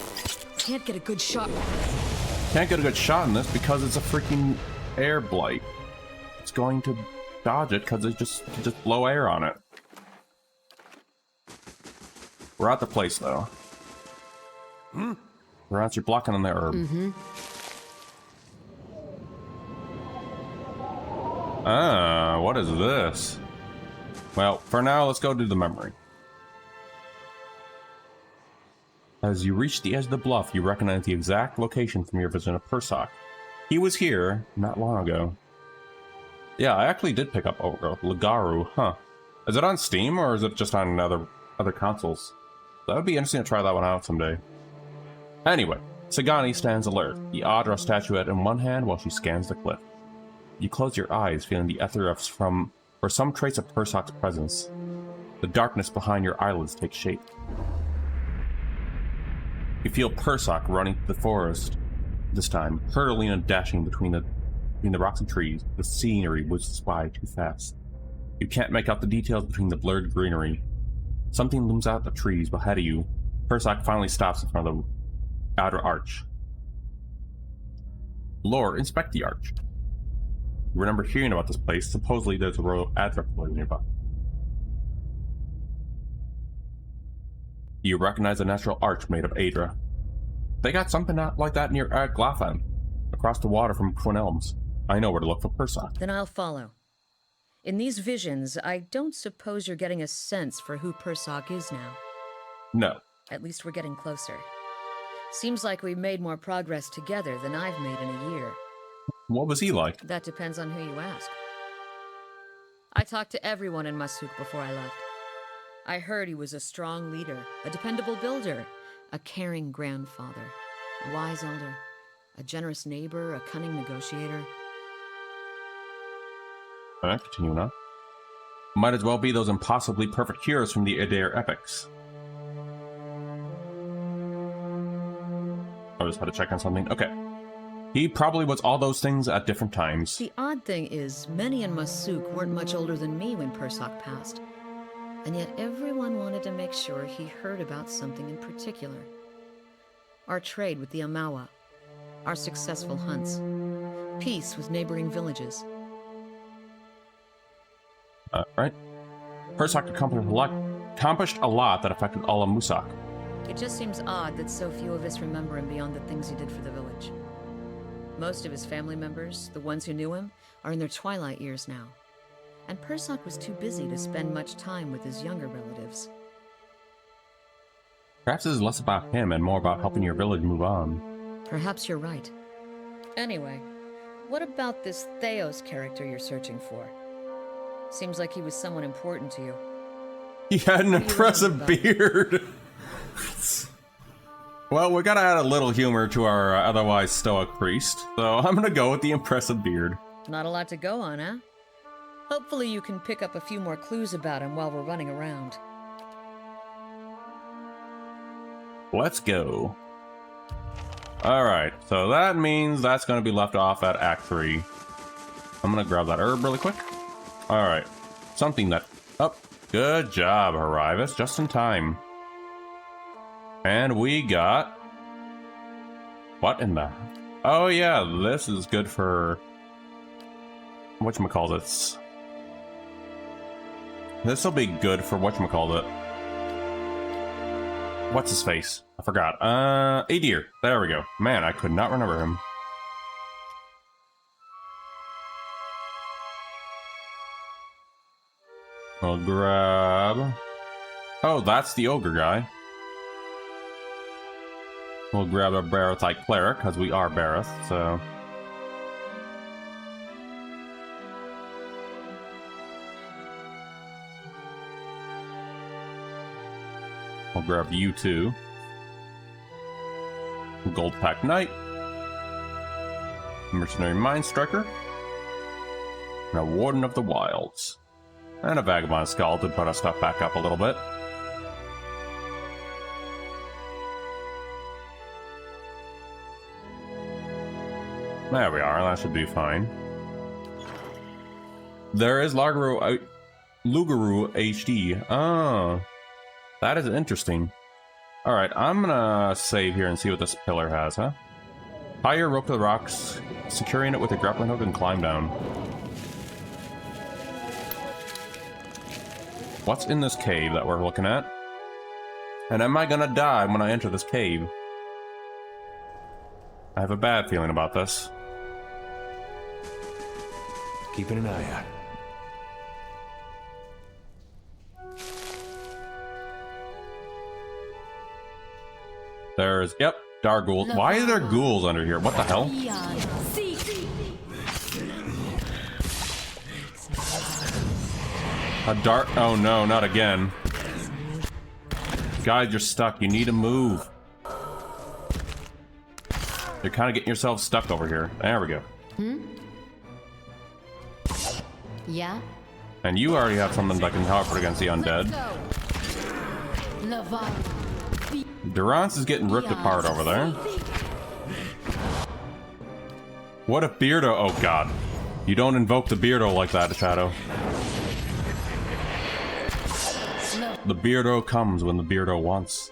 Can't get a good shot. Can't get a good shot in this because it's a freaking air blight. It's going to dodge it because it just blow air on it. We're at the place though. We're actually blocking on the herb. Ah, what is this? Well, for now, let's go do the memory. As you reach the edge of the bluff, you recognize the exact location from your vision of Persoq. He was here not long ago. Yeah, I actually did pick up Overgrowth. Lagaru, huh. Is it on Steam or is it just on other consoles? That would be interesting to try that one out someday. Anyway, Sagani stands alert, the Adra statuette in one hand while she scans the cliff. You close your eyes, feeling the ether for some trace of Persoq's presence. The darkness behind your eyelids takes shape. You feel Persoq running through the forest, this time hurtling and dashing between the rocks and trees. The scenery whizzes by too fast. You can't make out the details between the blurred greenery. Something looms out the trees ahead of you. Persoq finally stops in front of the outer arch. Lore, inspect the arch. You remember hearing about this place. Supposedly there's a royal Adra nearby. You recognize a natural arch made of Adra. They got something like that near Glafan, across the water from Twin Elms. I know where to look for Persoq. Then I'll follow. In these visions, I don't suppose you're getting a sense for who Persoq is now. No. At least we're getting closer. Seems like we made more progress together than I've made in a year. What was he like? That depends on who you ask. I talked to everyone in Persoq before I left. I heard he was a strong leader, a dependable builder, a caring grandfather, a wise elder, a generous neighbor, a cunning negotiator. Alright, continue on. Might as well be those impossibly perfect heroes from the Adair epics. I just had to check on something. Okay. He probably was all those things at different times. The odd thing is, many in Persoq weren't much older than me when Persoq passed. And yet everyone wanted to make sure he heard about something in particular. Our trade with the Amawa, our successful hunts, peace with neighboring villages. Right. Persoq accomplished a lot that affected all of Musak. It just seems odd that so few of us remember him beyond the things he did for the village. Most of his family members, the ones who knew him, are in their twilight years now. And Persoq was too busy to spend much time with his younger relatives. Perhaps this is less about him and more about helping your village move on. Perhaps you're right. Anyway, what about this Theos character you're searching for? Seems like he was someone important to you. He had an impressive beard. Well, we gotta add a little humor to our otherwise stoic priest, so I'm gonna go with the impressive beard. Not a lot to go on, huh? Hopefully you can pick up a few more clues about him while we're running around. let's go. Alright, so that means that's going to be left off at Act 3. I'm going to grab that herb really quick. Alright, something that... Oh, good job, Harivis, just in time. And we got... What in the... Oh yeah, this is good for... Whatchamacallit. This'll be good for whatchamacallit. What's his face? I forgot. Adir. There we go. Man, I could not remember him. We'll grab... Oh, that's the ogre guy. We'll grab a Barroth-like cleric, because we are Barroth, so... We'll grab you too. Gold Pack Knight. Mercenary Mind Striker. And a Warden of the Wilds. And a Vagabond Skull to put our stuff back up a little bit. There we are, that should be fine. There is Lugaru HD. Oh. That is interesting. Alright, I'm gonna save here and see what this pillar has, huh? Tie your rope to the rocks, securing it with a grappling hook and climb down. What's in this cave that we're looking at? And am I gonna die when I enter this cave? I have a bad feeling about this. Keeping an eye out. There's, yep, Dar ghouls. Why are there ghouls under here? What the hell? A dart? Oh no, not again. Guys, you're stuck. You need to move. You're kind of getting yourself stuck over here. There we go. Yeah? And you already have something that can help it against the undead. Durance is getting ripped apart over there. What if Beardo... Oh god. You don't invoke the Beardo like that, Shadow. The Beardo comes when the Beardo wants.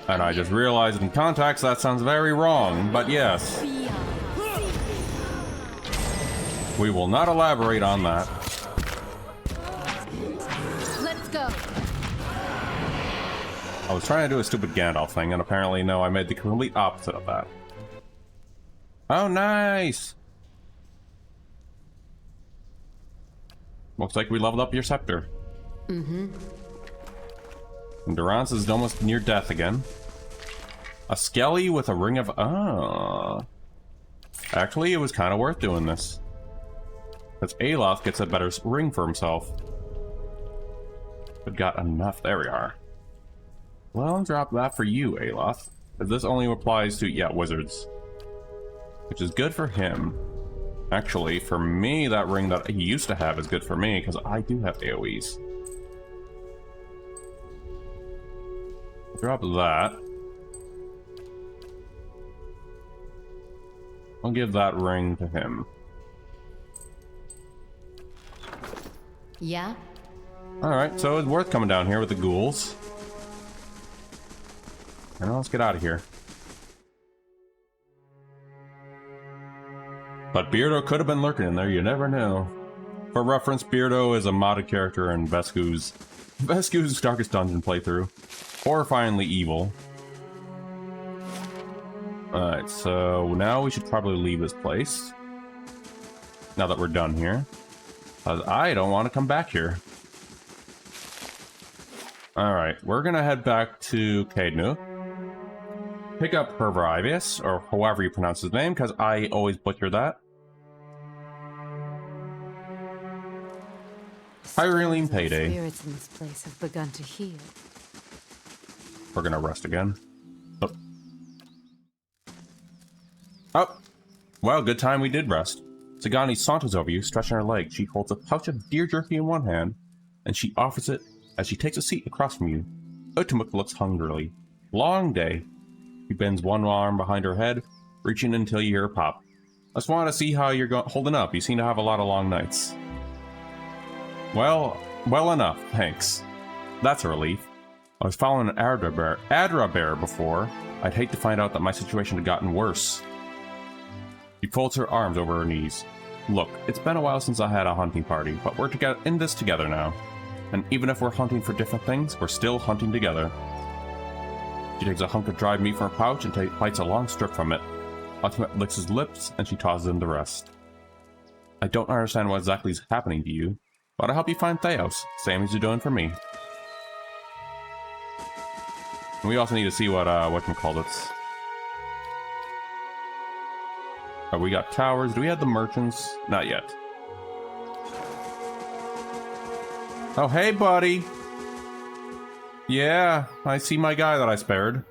And I just realized in context that sounds very wrong, but yes. We will not elaborate on that. Let's go. I was trying to do a stupid Gandalf thing, and apparently no, I made the complete opposite of that. Oh, nice! Looks like we leveled up your scepter. And Durance is almost near death again. A Skelly with a ring of... Ah. Actually, it was kind of worth doing this. Because Aloth gets a better ring for himself. But got enough. There we are. Well, I'll drop that for you, Aloth. Because this only applies to, yeah, wizards. Which is good for him. Actually, for me, that ring that he used to have is good for me, because I do have AoEs. Drop that. I'll give that ring to him. Yeah? Alright, so it's worth coming down here with the ghouls. And let's get out of here. But Beardo could have been lurking in there, you never know. For reference, Beardo is a modded character in Vesku's Darkest Dungeon playthrough. Horrifyingly evil. Alright, so now we should probably leave this place. Now that we're done here. I don't want to come back here. Alright, we're gonna head back to Caednu. Pick up Pervivius, or however you pronounce his name, because I always butcher that. Hyreline Payday. Spirits in this place have begun to heal. We're gonna rest again. Oh. Oh! Well, good time we did rest. Sagani saunters over you, stretching her legs. She holds a pouch of deer jerky in one hand, and she offers it as she takes a seat across from you. Utumuk looks hungrily. Long day. She bends one arm behind her head, reaching until you hear her pop. I just wanted to see how you're holding up. You seem to have a lot of long nights. Well enough, thanks. That's a relief. I was following an Adra bear before. I'd hate to find out that my situation had gotten worse. She folds her arms over her knees. Look, it's been a while since I had a hunting party, but we're in this together now. And even if we're hunting for different things, we're still hunting together. She takes a hunk of dried meat from her pouch and bites a long strip from it. Ultimate licks his lips, and she tosses him the rest. I don't understand what exactly is happening to you, but I hope you find Theos, same as you're doing for me. And we also need to see whatchamacallits. Oh, we got towers. Do we have the merchants? Not yet. Oh, hey, buddy. Yeah, I see my guy that I spared.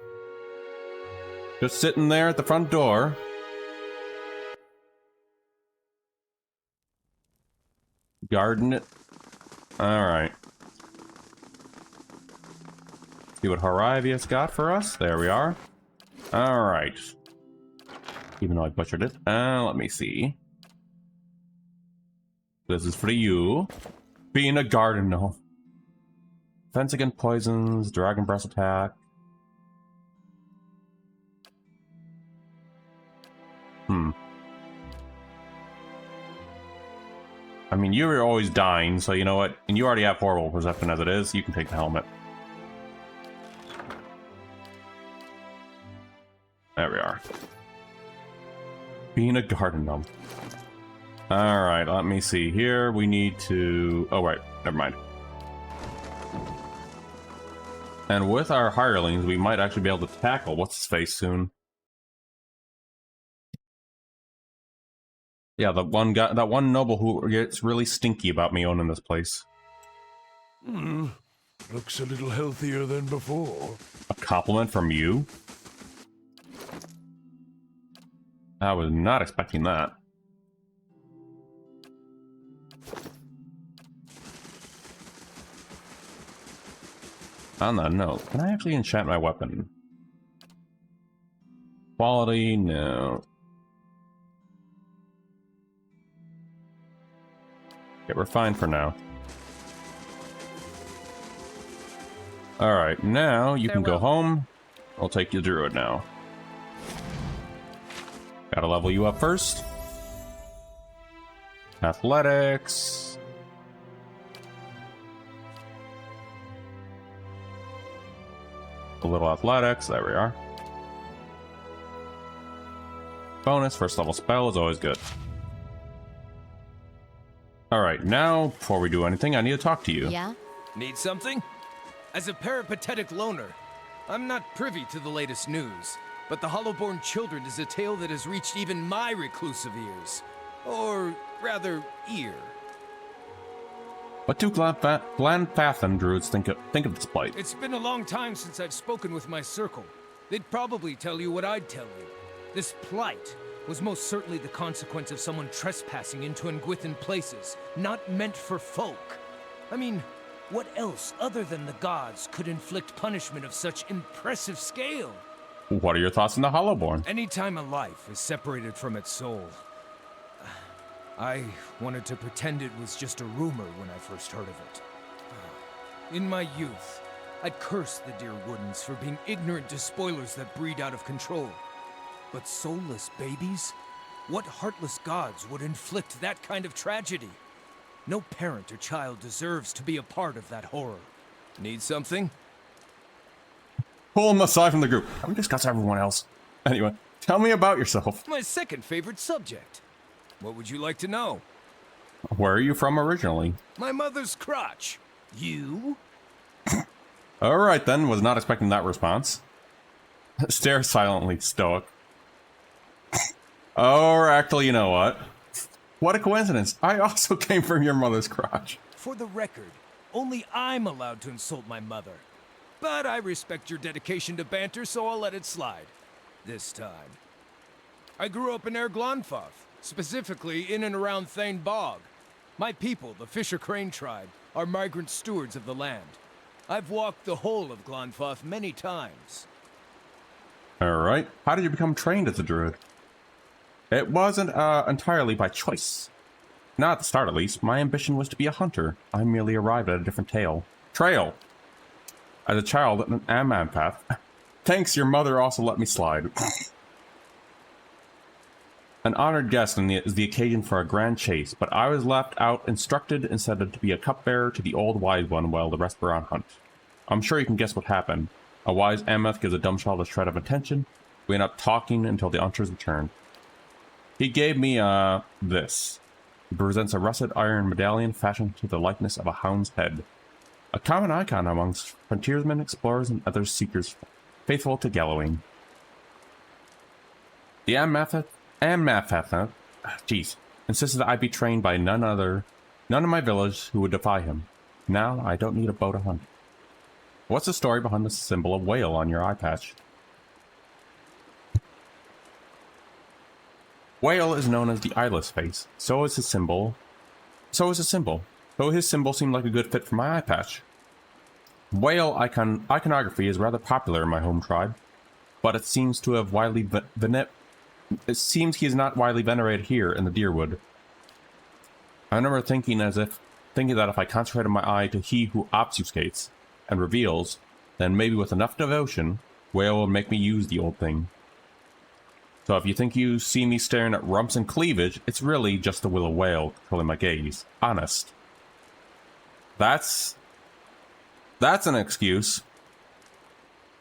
Just sitting there at the front door. Guarding it. Alright. See what Horavius got for us? There we are. Alright. Even though I butchered it. Let me see. This is for you. Being a garden gnome. Defense against poisons, dragon breath attack. I mean, you were always dying, so you know what? And you already have horrible perception as it is. You can take the helmet. There we are. Being a garden gnome. Alright, let me see here. We need to... Oh, right. Never mind. And with our hirelings, we might actually be able to tackle what's-his-face soon. Yeah, that one noble who gets really stinky about me owning this place. Looks a little healthier than before. A compliment from you? I was not expecting that. On that note, can I actually enchant my weapon? Quality, no. Okay, we're fine for now. Alright, now you can go home. I'll take you druid now. Gotta level you up first. Athletics. A little athletics, there we are. Bonus, first level spell is always good. Alright, now, before we do anything, I need to talk to you. Yeah? Need something? As a peripatetic loner, I'm not privy to the latest news, but the Hollowborn Children is a tale that has reached even my reclusive ears. Or, rather, ear. What do Glanfathan druids think of this plight? It's been a long time since I've spoken with my circle. They'd probably tell you what I'd tell you. This plight was most certainly the consequence of someone trespassing into Nguithan places, not meant for folk. I mean, what else other than the gods could inflict punishment of such impressive scale? What are your thoughts on the Hollowborn? Anytime a life is separated from its soul, I wanted to pretend it was just a rumor when I first heard of it. In my youth, I'd cursed the dear Woodens for being ignorant to spoilers that breed out of control. But soulless babies? What heartless gods would inflict that kind of tragedy? No parent or child deserves to be a part of that horror. Need something? Pull him aside from the group. Can we discuss everyone else? Anyway, tell me about yourself. My second favorite subject. What would you like to know? Where are you from originally? My mother's crotch. You? Alright then, was not expecting that response. Stare silently, stoic. Or actually, you know what? What a coincidence. I also came from your mother's crotch. For the record, only I'm allowed to insult my mother. But I respect your dedication to banter, so I'll let it slide. This time. I grew up in Glonfoth, specifically in and around Thane Bog. My people, the Fisher Crane tribe, are migrant stewards of the land. I've walked the whole of Glonfoth many times. Alright. How did you become trained as a druid? It wasn't entirely by choice. Not at the start, at least. My ambition was to be a hunter. I merely arrived at a different trail. As a child, an empath. Thanks, your mother also let me slide. An honored guest is the occasion for a grand chase, but I was left out instructed instead to be a cupbearer to the old wise one while the rest were on hunt. I'm sure you can guess what happened. A wise Ameth gives a dumb child a shred of attention. We end up talking until the hunters returned. He gave me, this. It presents a rusted iron medallion fashioned to the likeness of a hound's head. A common icon amongst frontiersmen, explorers, and other seekers faithful to Gallowing. The Ameth, insisted that I be trained by none in my village who would defy him. Now I don't need a bow to hunt. What's the story behind the symbol of whale on your eye patch? Whale is known as the eyeless face. So is his symbol. So his symbol seemed like a good fit for my eye patch. Whale iconography is rather popular in my home tribe, but it seems to have it seems he is not widely venerated here in the Deerwood. I remember thinking that if I concentrated my eye to he who obfuscates and reveals, then maybe with enough devotion, Whale will make me use the old thing. So if you think you see me staring at rumps and cleavage, it's really just the will of Whale controlling my gaze. Honest. That's an excuse.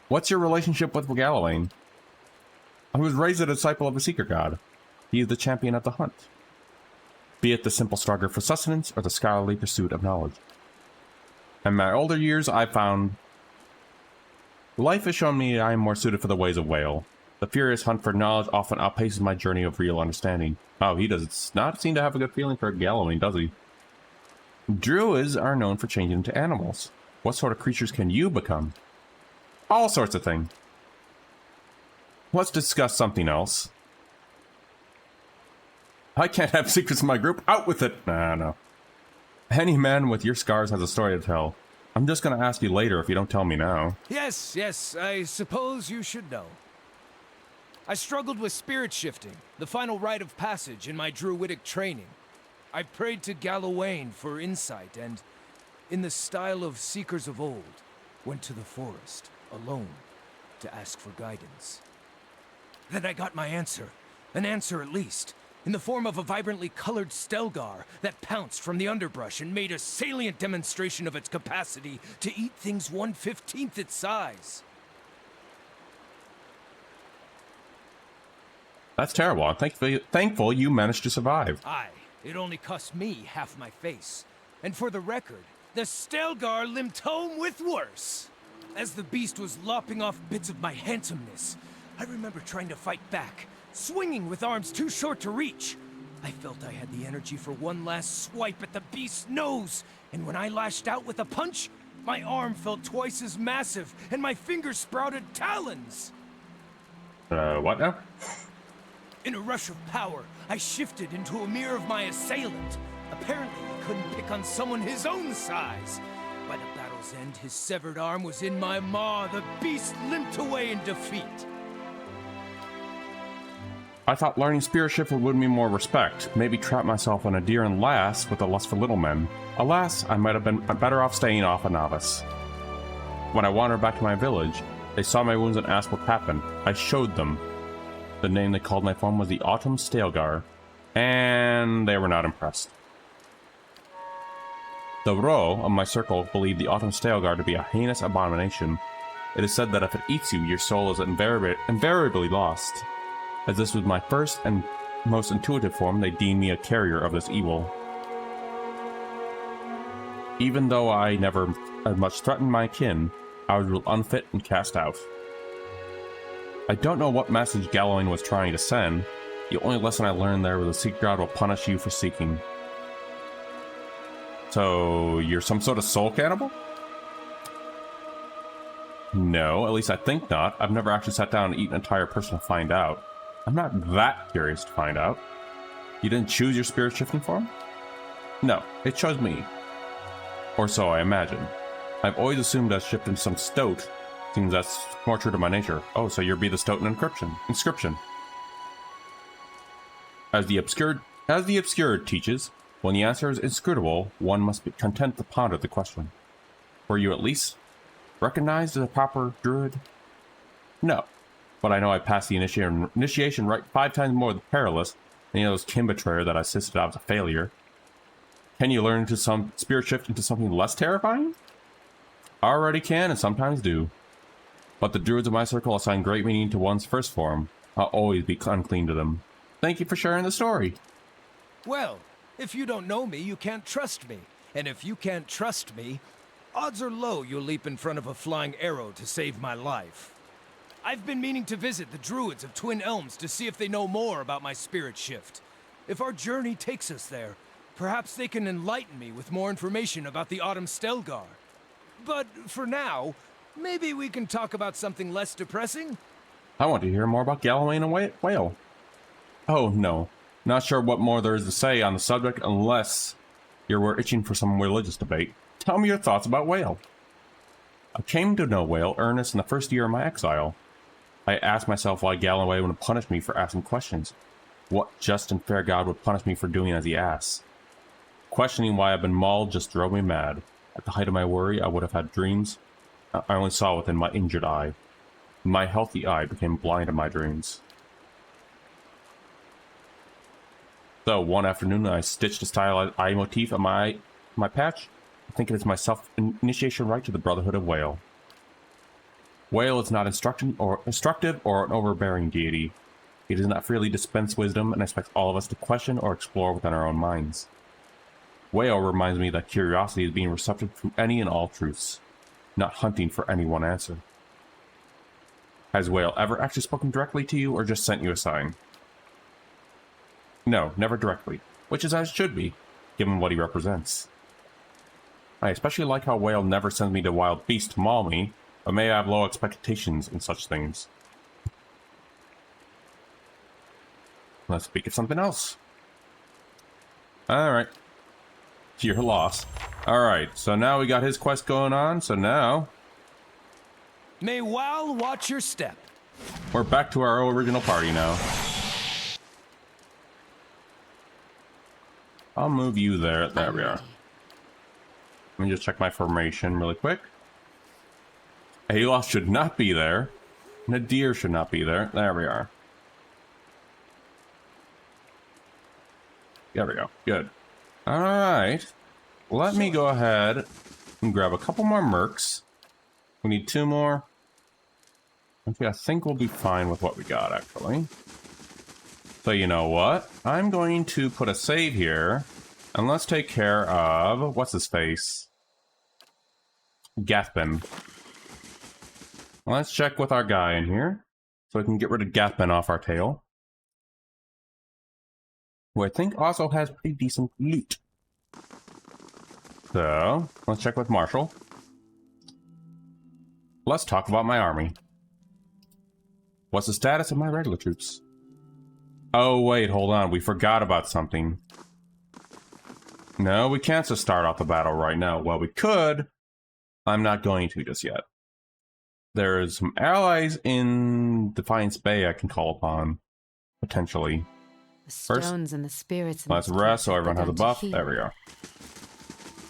What's your relationship with Gallowing? I was raised a disciple of a seeker god. He is the champion of the hunt. Be it the simple struggle for sustenance or the scholarly pursuit of knowledge. In my older years, I found life has shown me I am more suited for the ways of Whale. The furious hunt for knowledge often outpaces my journey of real understanding. Oh, he does not seem to have a good feeling for Gallowing, does he? Druids are known for changing into animals. What sort of creatures can you become? All sorts of things. Let's discuss something else. I can't have secrets in my group. Out with it! Nah, no. Any man with your scars has a story to tell. I'm just gonna ask you later if you don't tell me now. Yes, I suppose you should know. I struggled with spirit shifting, the final rite of passage in my druidic training. I prayed to Gallowayne for insight and, in the style of seekers of old, went to the forest, alone, to ask for guidance. Then I got my answer, an answer at least, in the form of a vibrantly colored Stelgar that pounced from the underbrush and made a salient demonstration of its capacity to eat things 1/15th its size. That's terrible. I'm thankful you managed to survive. Aye, it only cost me half my face. And for the record, the Stelgar limped home with worse. As the beast was lopping off bits of my handsomeness, I remember trying to fight back, swinging with arms too short to reach. I felt I had the energy for one last swipe at the beast's nose, and when I lashed out with a punch, my arm felt twice as massive, and my fingers sprouted talons. What now? In a rush of power, I shifted into a mirror of my assailant. Apparently, he couldn't pick on someone his own size. By the battle's end, his severed arm was in my maw. The beast limped away in defeat. I thought learning spirit shift would win me more respect. Maybe trap myself on a deer and lass with a lust for little men. Alas, I might have been better off staying off a novice. When I wandered back to my village, they saw my wounds and asked what happened. I showed them. The name they called my form was the Autumn Stelgar, and they were not impressed. The Ro of my circle believed the Autumn Stelgar to be a heinous abomination. It is said that if it eats you, your soul is invariably lost. As this was my first and most intuitive form, they deemed me a carrier of this evil. Even though I never much threatened my kin, I was ruled unfit and cast out. I don't know what message Gallowing was trying to send. The only lesson I learned there was the secret god will punish you for seeking. So, you're some sort of soul cannibal? No, at least I think not. I've never actually sat down and eaten an entire person to find out. I'm not that curious to find out. You didn't choose your spirit shifting form? No, it chose me. Or so I imagine. I've always assumed I shifted some stoat Seems that's more true to my nature. Oh, so you're be the Stoughton inscription. As the obscured teaches, when the answer is inscrutable, one must be content to ponder the question. Were you at least recognized as a proper druid? No, but I know I passed the initiation right 5 times more perilous than those kin betrayer that I insisted I was a failure. Can you learn to some spirit shift into something less terrifying? I already can and sometimes do. But the druids of my circle assign great meaning to one's first form. I'll always be unclean to them. Thank you for sharing the story. Well, if you don't know me, you can't trust me. And if you can't trust me, odds are low you'll leap in front of a flying arrow to save my life. I've been meaning to visit the druids of Twin Elms to see if they know more about my spirit shift. If our journey takes us there, perhaps they can enlighten me with more information about the Autumn Stelgar. But for now, maybe we can talk about something less depressing? I want to hear more about Galloway and Whale. Oh, no. Not sure what more there is to say on the subject unless you're itching for some religious debate. Tell me your thoughts about Whale. I came to know Whale earnest in the first year of my exile. I asked myself why Galloway would punish me for asking questions. What just and fair god would punish me for doing as he asks? Questioning why I've been mauled just drove me mad. At the height of my worry, I would have had dreams. I only saw within my injured eye. My healthy eye became blind in my dreams. So, one afternoon, I stitched a stylized eye motif on my patch. I think it is my self-initiation right to the Brotherhood of Whale. Whale is not instructive or an overbearing deity. He does not freely dispense wisdom and expects all of us to question or explore within our own minds. Whale reminds me that curiosity is being receptive to any and all truths, not hunting for any one answer. Has Whale ever actually spoken directly to you or just sent you a sign? No, never directly, which is as it should be, given what he represents. I especially like how Whale never sends me to wild beasts to maul me, but may I have low expectations in such things. Let's speak of something else. Alright. Your loss. Alright, so now we got his quest going on, so now... May Wal watch your step. We're back to our original party now. I'll move you there. There we are. Let me just check my formation really quick. Aloth should not be there. Nadir should not be there. There we are. There we go. Good. Alright. Let me go ahead and grab a couple more mercs. We need 2 more. Okay, I think we'll be fine with what we got, actually. So you know what? I'm going to put a save here. And let's take care of... What's his face? Gathbin. Let's check with our guy in here. So we can get rid of Gathbin off our tail. Who I think also has pretty decent loot. So, let's check with Marshall. Let's talk about my army. What's the status of my regular troops? Oh wait, hold on, we forgot about something. No, we can't just start off the battle right now. Well, we could. I'm not going to just yet. There's some allies in Defiance Bay I can call upon. Potentially. The stones and the spirits. Let's rest so everyone has a buff. There we go.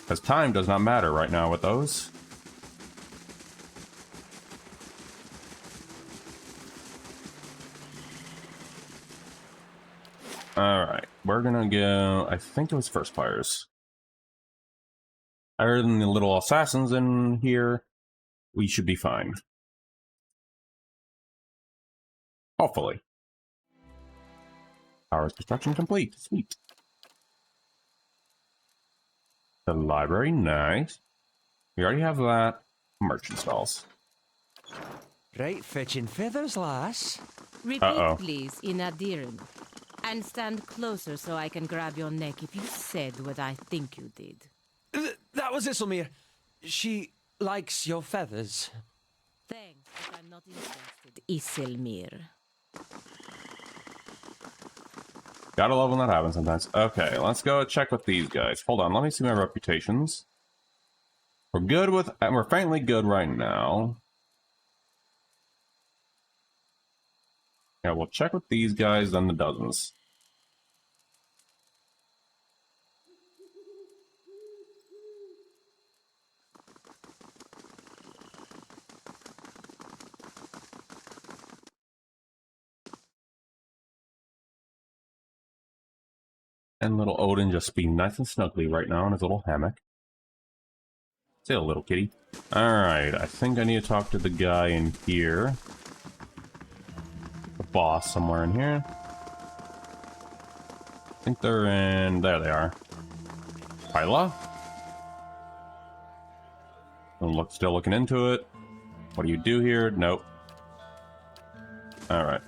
Because time does not matter right now with those. Alright, we're gonna go... I think it was First Fires. Other than the little assassins in here, we should be fine. Hopefully. Powers construction complete. Sweet. The library, nice. We already have that. Merchant stalls. Right fetching feathers, lass. Repeat, please, in Adiran. And stand closer so I can grab your neck if you said what I think you did. That was Isilmir. She likes your feathers. Thanks, but I'm not interested, Isilmir. Gotta love when that happens sometimes. Okay, let's go check with these guys. Hold on, let me see my reputations. We're good with... We're faintly good right now. Yeah, we'll check with these guys, then the dozens. And little Odin just being nice and snuggly right now in his little hammock. Say a little kitty. Alright, I think I need to talk to the guy in here. The boss somewhere in here. I think they're in... there they are. Hyla? Still looking into it. What do you do here? Nope. Alright.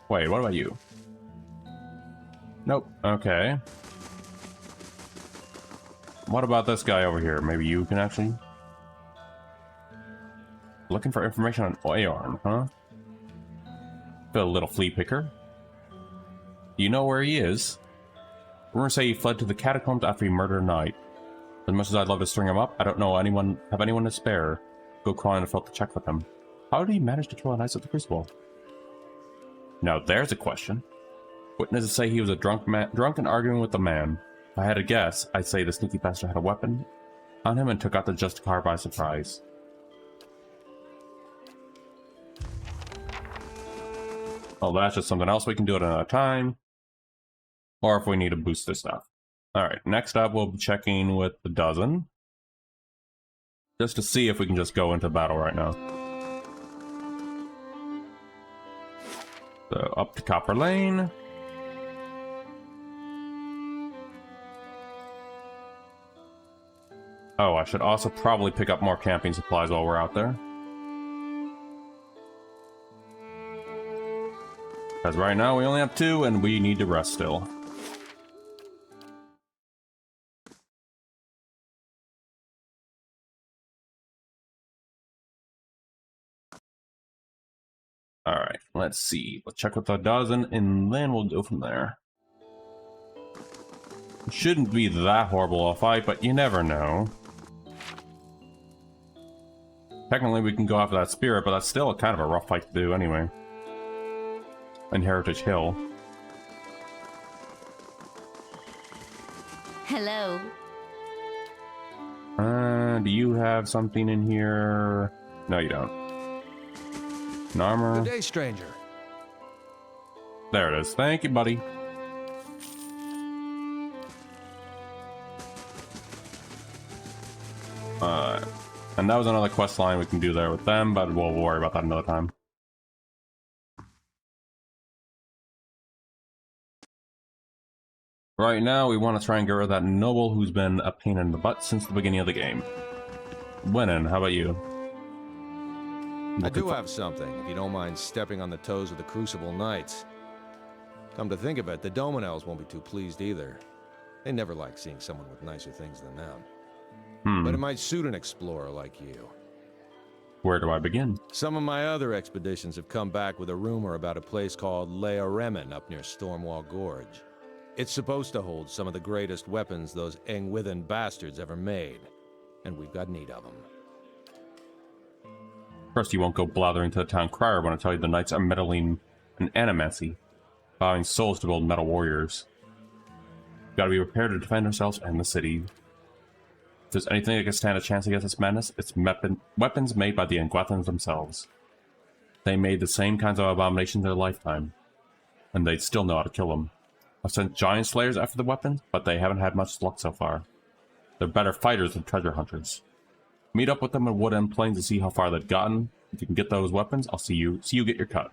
Wait, what about you? Nope. Okay. What about this guy over here? Maybe you can actually... Looking for information on Aorn, huh? Got a little flea picker. You know where he is? Rumors say he fled to the catacombs after he murdered a knight. As much as I'd love to string him up, I don't know have anyone to spare. Go crawling to to check with him. How did he manage to kill a knight at the Crucible? Now there's a question. Witnesses say he was a drunk and arguing with a man. If I had to guess, I'd say the sneaky bastard had a weapon on him and took out the Justicar by surprise. Oh, that's just something else we can do at another time. Or if we need to boost this stuff. Alright, next up we'll be checking with the dozen. Just to see if we can just go into battle right now. So, up to Copper Lane. Oh, I should also probably pick up more camping supplies while we're out there. Because right now we only have 2 and we need to rest still. Alright, let's see. Let's check with the dozen and then we'll go from there. It shouldn't be that horrible a fight, but you never know. Technically we can go after that spirit, but that's still kind of a rough fight to do anyway. In Heritage Hill. Hello. Do you have something in here? No, you don't. An armor. Good day, stranger. There it is. Thank you, buddy. And that was another quest line we can do there with them, but we'll worry about that another time. Right now, we want to try and get rid of that noble who's been a pain in the butt since the beginning of the game. Winning, how about you? I do have something, if you don't mind stepping on the toes of the Crucible Knights. Come to think of it, the Dominels won't be too pleased either. They never like seeing someone with nicer things than them. But it might suit an explorer like you. Where do I begin? Some of my other expeditions have come back with a rumor about a place called Lea Remen up near Stormwall Gorge. It's supposed to hold some of the greatest weapons those Engwithan bastards ever made, and we've got need of them. First, you won't go blathering to the town crier when I tell you the knights are meddling in animacy, vowing souls to build metal warriors. We've got to be prepared to defend ourselves and the city. If there's anything that can stand a chance against this madness, it's weapons made by the Engwithans themselves. They made the same kinds of abominations in their lifetime, and they'd still know how to kill them. I've sent giant slayers after the weapons, but they haven't had much luck so far. They're better fighters than treasure hunters. Meet up with them in Wood End Plains to see how far they've gotten. If you can get those weapons, I'll see you get your cut.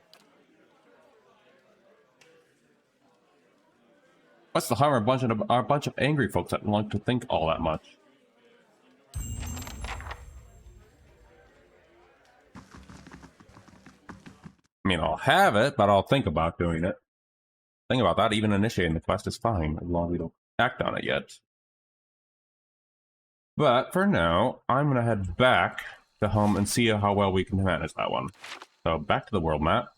What's the harm of a bunch of angry folks that don't like to think all that much? I mean, I'll have it, but I'll think about doing it. Think about that, even initiating the quest is fine, as long as we don't act on it yet. But for now, I'm going to head back to home and see how well we can manage that one. So back to the world map.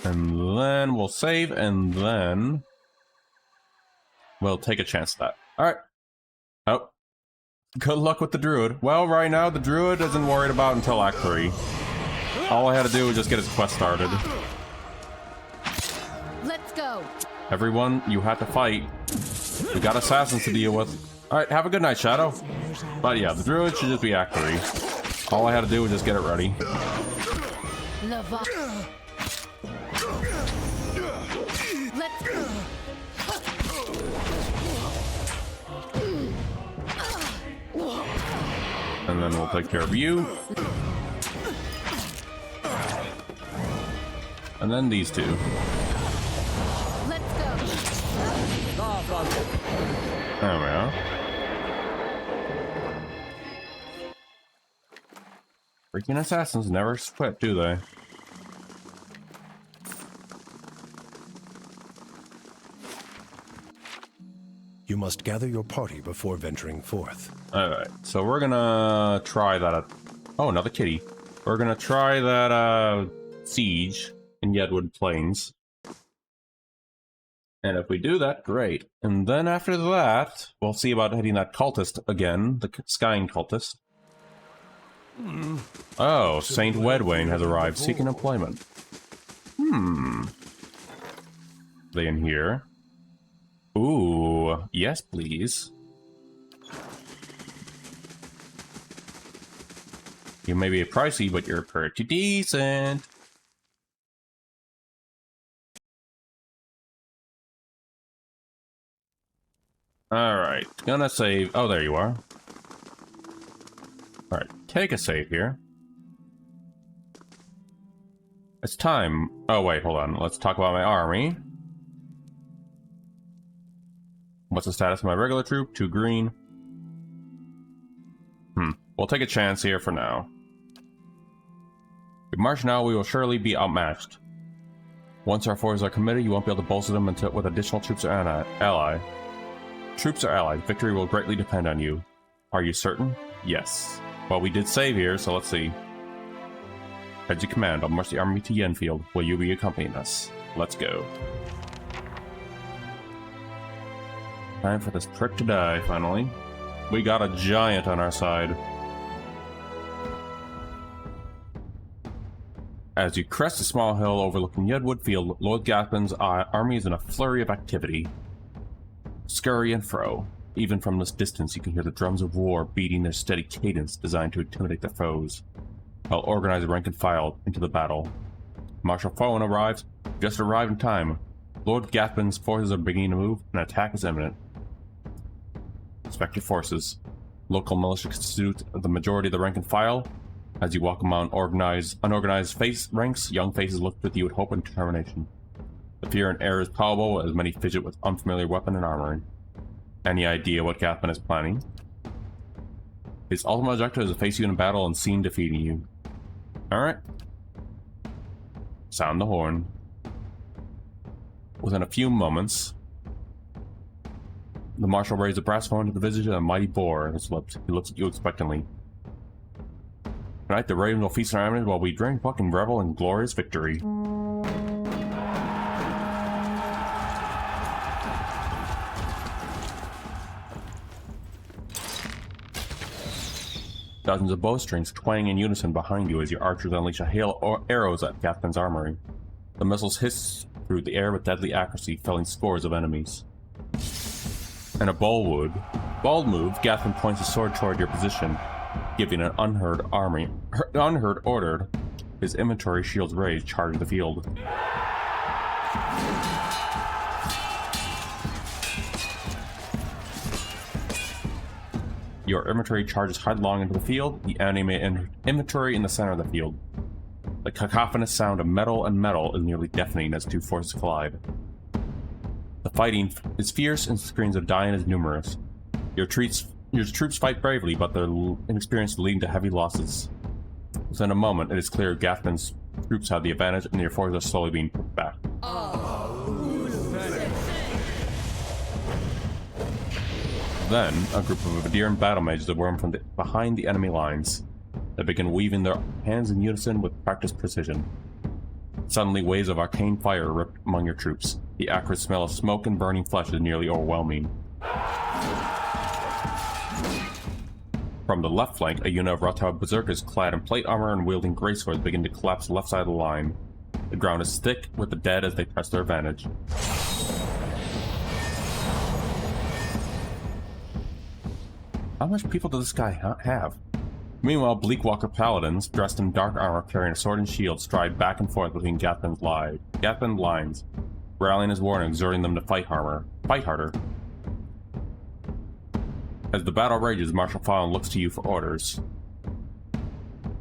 And then we'll save, and then we'll take a chance at that. Alright. Oh. Good luck with the druid. Well, right now, the druid isn't worried about until Act 3. All I had to do was just get his quest started. Let's go. Everyone, you had to fight. We got assassins to deal with. Alright, have a good night, Shadow. But yeah, the druid should just be Act 3. All I had to do was just get it ready. Let's go. And then we'll take care of you. And then these two. Let's go. There we are. Freaking assassins never quit, do they? You must gather your party before venturing forth. Alright, so we're gonna try that. Oh, another kitty. We're gonna try that siege in Yedwood Plains. And if we do that, great. And then after that, we'll see about hitting that cultist again, the Skying cultist. Oh, Saint Wedwayne has arrived, seeking employment. They in here? Ooh, yes please. You may be pricey, but you're pretty decent. Alright, gonna save. Oh, there you are. Alright, take a save here. It's time. Oh, wait, hold on. Let's talk about my army. What's the status of my regular troop? 2 green. We'll take a chance here for now. If we march now, we will surely be outmatched. Once our forces are committed, you won't be able to bolster them until with additional troops or ally. Troops or allies, victory will greatly depend on you. Are you certain? Yes. Well, we did save here, so let's see. As you command, I'll march the army to Yenfield. Will you be accompanying us? Let's go. Time for this prick to die, finally. We got a giant on our side. As you crest a small hill overlooking Yedwood Field, Lord Gathman's army is in a flurry of activity. Scurry and fro. Even from this distance, you can hear the drums of war beating their steady cadence designed to intimidate their foes. I'll organize rank and file into the battle. Marshal Fowen arrives. Just arrived in time. Lord Gathman's forces are beginning to move, and attack is imminent. Inspect your forces. Local militia constitute the majority of the rank and file. As you walk among unorganized ranks, young faces look with you with hope and determination. The fear and error is palpable as many fidget with unfamiliar weapon and armory. Any idea what Gathman is planning? His ultimate objective is to face you in battle and seem defeating you. Alright. Sound the horn. Within a few moments, the marshal raised a brass horn to the visage of a mighty boar on his lips. He looks at you expectantly. Tonight, the Ravens will feast on our enemies while we drink, fucking revel in glorious victory. Dozens of bowstrings twang in unison behind you as your archers unleash a hail of arrows at Gathman's armory. The missiles hiss through the air with deadly accuracy, felling scores of enemies. In a bold move, Gathman points his sword toward your position, giving an unheard order. His inventory shields raised, charging the field. Your inventory charges headlong into the field, the enemy inventory in the center of the field. The cacophonous sound of metal and metal is nearly deafening as two forces collide. The fighting is fierce and screams of dying is numerous. Your troops fight bravely, but their inexperience leading to heavy losses. Within a moment, it is clear Gathman's troops have the advantage and your forces are slowly being put back. Then, a group of Vadiran battle mages emerge from behind the enemy lines. They begin weaving their hands in unison with practiced precision. Suddenly, waves of arcane fire rip among your troops. The acrid smell of smoke and burning flesh is nearly overwhelming. From the left flank, a unit of Rotau berserkers clad in plate armor and wielding greatswords begin to collapse the left side of the line. The ground is thick with the dead as they press their advantage. How much people does this guy have? Meanwhile, Bleakwalker paladins, dressed in dark armor carrying a sword and shield, stride back and forth between Gathman's lines, rallying his war and exhorting them to fight harder. As the battle rages, Marshal Fallon looks to you for orders.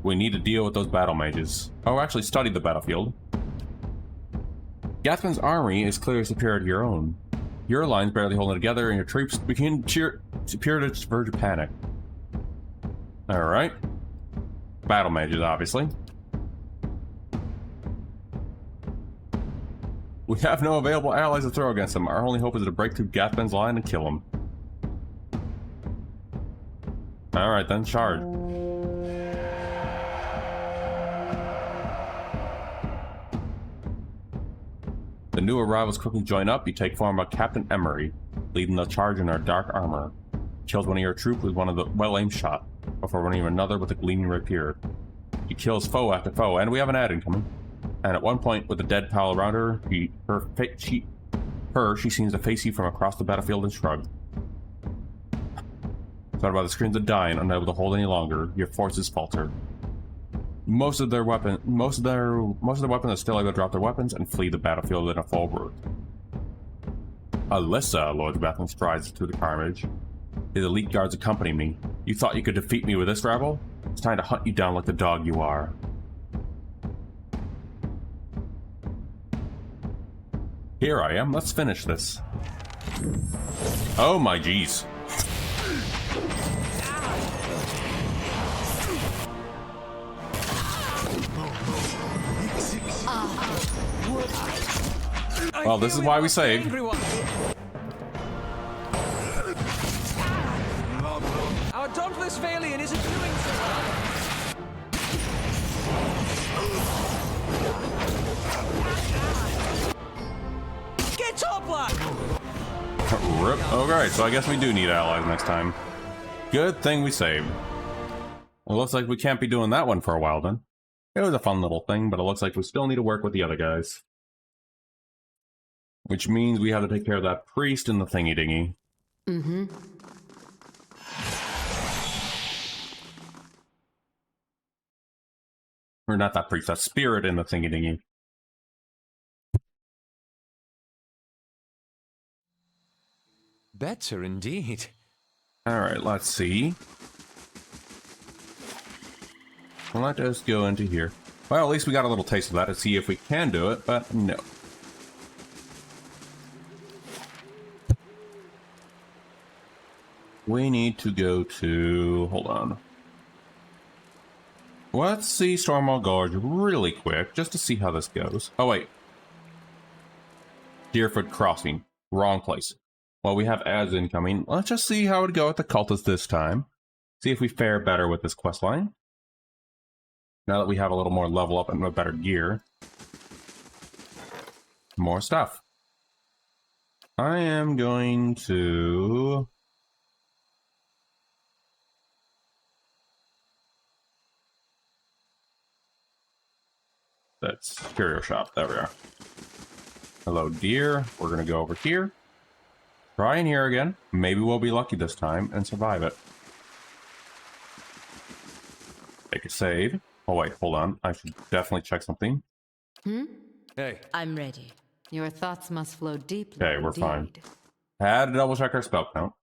We need to deal with those battle mages. Oh, actually studied the battlefield. Gathman's army is clearly superior to your own. Your line's barely holding together, and your troops begin superior to verge of panic. Alright. Battle mages, obviously. We have no available allies to throw against them. Our only hope is to break through Gathman's line and kill him. Alright then, charge. The new arrivals quickly join up. You take form of Captain Emery, leading the charge in our dark armor. Kills one of your troops with one of the well-aimed shot, before running another with a gleaming rapier. He kills foe after foe, and we have an ad incoming. And at one point, with a dead pile around her, she seems to face you from across the battlefield and shrug. Surrounded by the screams of dying, unable to hold any longer, your forces falter. Most of their weapons are still able to drop their weapons and flee the battlefield in a full rout. Alyssa, Lord Gathman strides through the carnage. His elite guards accompany me. You thought you could defeat me with this rabble? It's time to hunt you down like the dog you are. Here I am, let's finish this. Oh my jeez. Well, this is why we saved. Our dauntless Valiant isn't doing so well. Get top line! Rip. Alright, so I guess we do need allies next time. Good thing we saved. It looks like we can't be doing that one for a while then. It was a fun little thing, but it looks like we still need to work with the other guys. Which means we have to take care of that priest in the thingy-dingy. Mm-hmm. Or not that priest, that spirit in the thingy-dingy. Better indeed. Alright, let's see. Let us go into here. Well, at least we got a little taste of that to see if we can do it, but no. We need to go to... hold on. Let's see Stormwall Gorge really quick, just to see how this goes. Oh, wait. Deerfoot Crossing. Wrong place. Well, we have ads incoming. Let's just see how it go with the cultists this time. See if we fare better with this questline. Now that we have a little more level up and a better gear. More stuff. I am going to... that's curio shop. There we are. Hello, deer. We're going to go over here. Try in here again. Maybe we'll be lucky this time and survive it. Take a save. Oh, wait, hold on. I should definitely check something. Hey. I'm ready. Your thoughts must flow deeply. Okay, we're fine. indeed. Had to double check our spell count.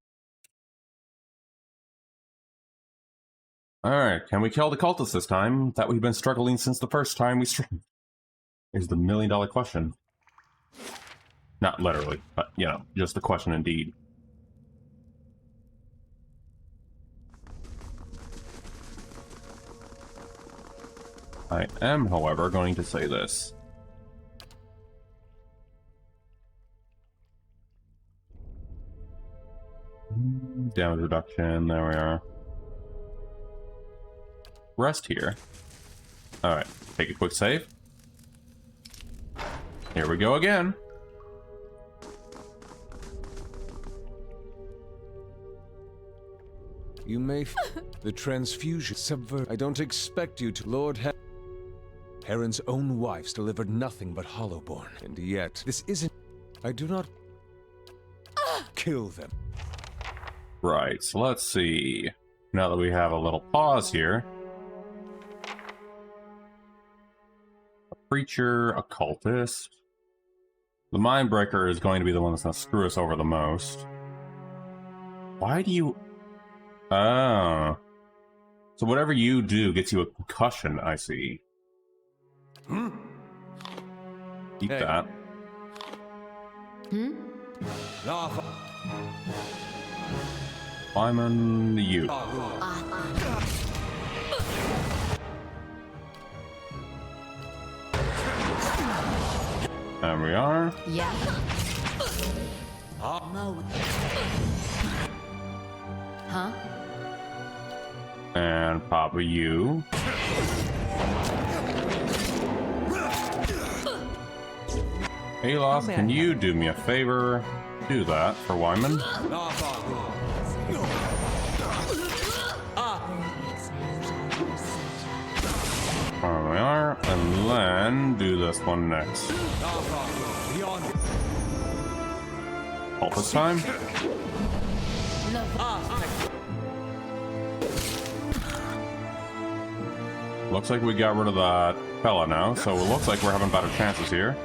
Alright, can we kill the cultists this time? That we've been struggling since the first time we struck. Is the million-dollar question. Not literally, but, you know, just the question indeed. I am, however, going to say this. Damage reduction, there we are. Rest here. Alright, take a quick save. Here we go again. You may... the transfusion subvert... I don't expect you to... Lord Parents' own wives delivered nothing but hollowborn. And yet, this isn't... I do not... kill them. Right, so let's see. Now that we have a little pause here. A preacher, a cultist. The Mindbreaker is going to be the one that's going to screw us over the most. Why do you... Oh. So whatever you do gets you a concussion, I see. Eat that. Simon, you. There we are. Yeah. Huh? And Papa, you. Alos, can you do me a favor? Do that for Wyman. There we are, and then do this one next. Cultist time? Looks like we got rid of that fella now, so it looks like we're having better chances here.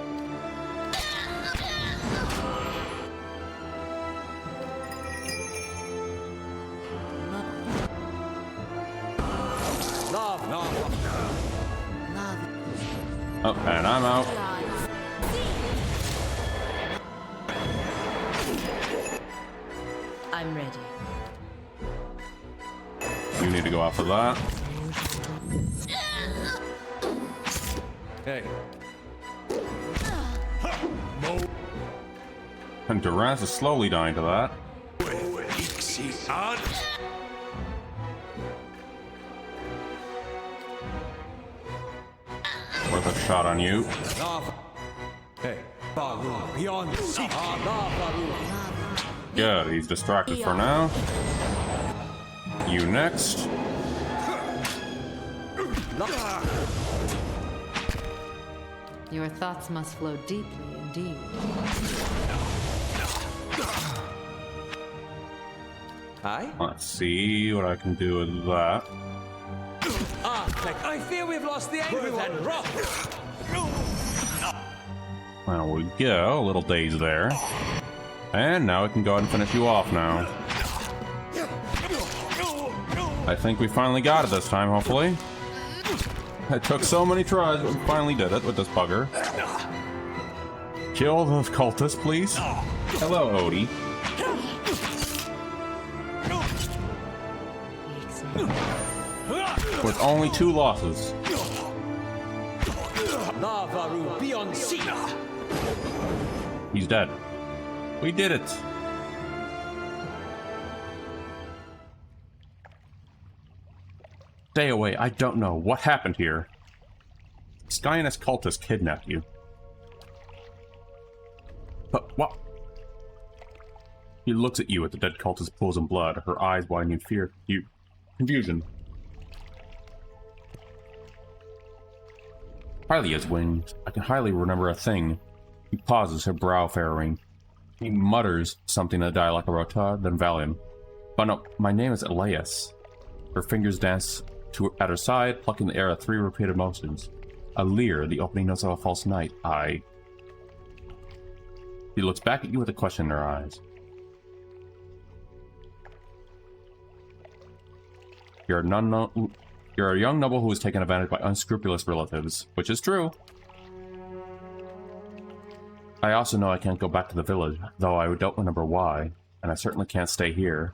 Oh, and I'm out. I'm ready. You need to go after that. Hey. And Durance is slowly dying to that. Worth a shot on you. Hey. Good, he's distracted for now. You next. Your thoughts must flow deeply indeed. Aye? Let's see what I can do with that. I fear we've lost the angry one. There we go, a little daze there. And now we can go ahead and finish you off now. I think we finally got it this time, hopefully. It took so many tries, but we finally did it with this bugger. Kill the cultist, please. Hello, Odie. With only 2 losses. He's dead. We did it. Stay away. I don't know. What happened here? Skyness cultist kidnapped you. But what? He looks at you at the dead cultist's pools and blood, her eyes widen in fear, confusion. Hylia's wings. I can hardly remember a thing. He pauses, her brow furrowing. He mutters something in a dialect of Rota, then Valium. But no, my name is Elias. Her fingers dance at her side, plucking the air of 3 repeated motions. A leer, the opening notes of a false night. She looks back at you with a question in her eyes. You're a young noble who was taken advantage by unscrupulous relatives, which is true. I also know I can't go back to the village, though I don't remember why, and I certainly can't stay here.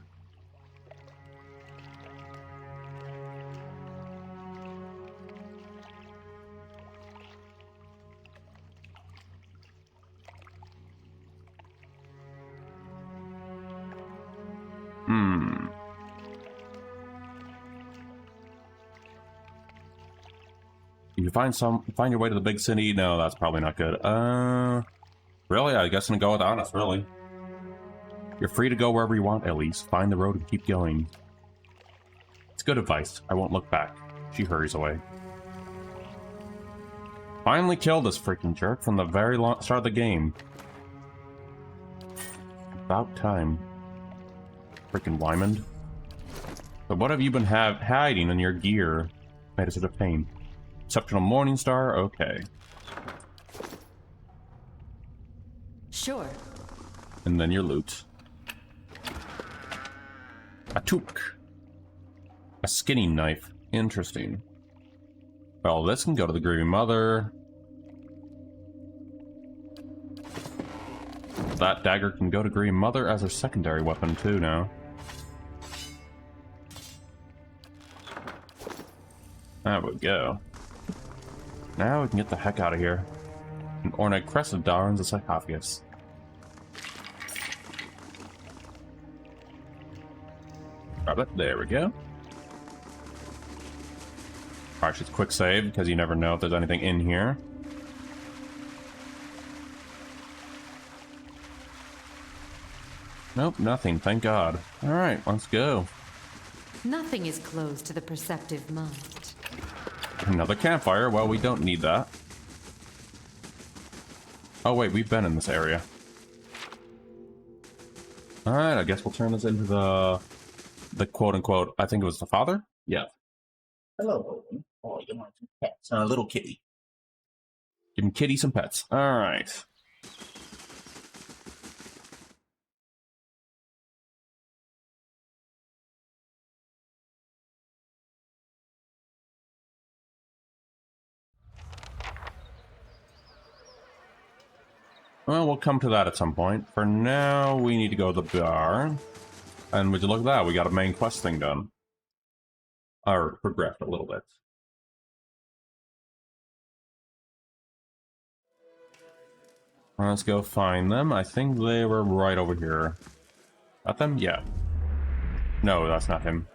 If you find your way to the big city, no, that's probably not good. Really? I guess I'm gonna go with honest, really. You're free to go wherever you want, Elise. Find the road and keep going. It's good advice. I won't look back. She hurries away. Finally killed this freaking jerk from the very start of the game. About time. Freaking Wymond. So what have you been hiding in your gear? Made us such a pain. Exceptional Morning Star? Okay. Sure. And then your loot. A took. A skinning knife. Interesting. Well, this can go to the Grieving Mother. That dagger can go to Grieving Mother as her secondary weapon too now. There we go. Now we can get the heck out of here. An ornate crescent darns a sarcophagus. Grab it. There we go. Alright, just quick save because you never know if there's anything in here. Nope, nothing. Thank God. Alright, let's go. Nothing is closed to the perceptive mind. Another campfire. Well, we don't need that. Oh wait, we've been in this area. Alright, I guess we'll turn this into the quote-unquote, I think it was the father? Yeah. Hello. Oh, you want some pets? A little kitty. Give him kitty some pets. Alright. Well, we'll come to that at some point. For now, we need to go to the bar. And would you look at that? We got a main quest thing done. Or progressed a little bit. Let's go find them. I think they were right over here. At them? Yeah. No, that's not him.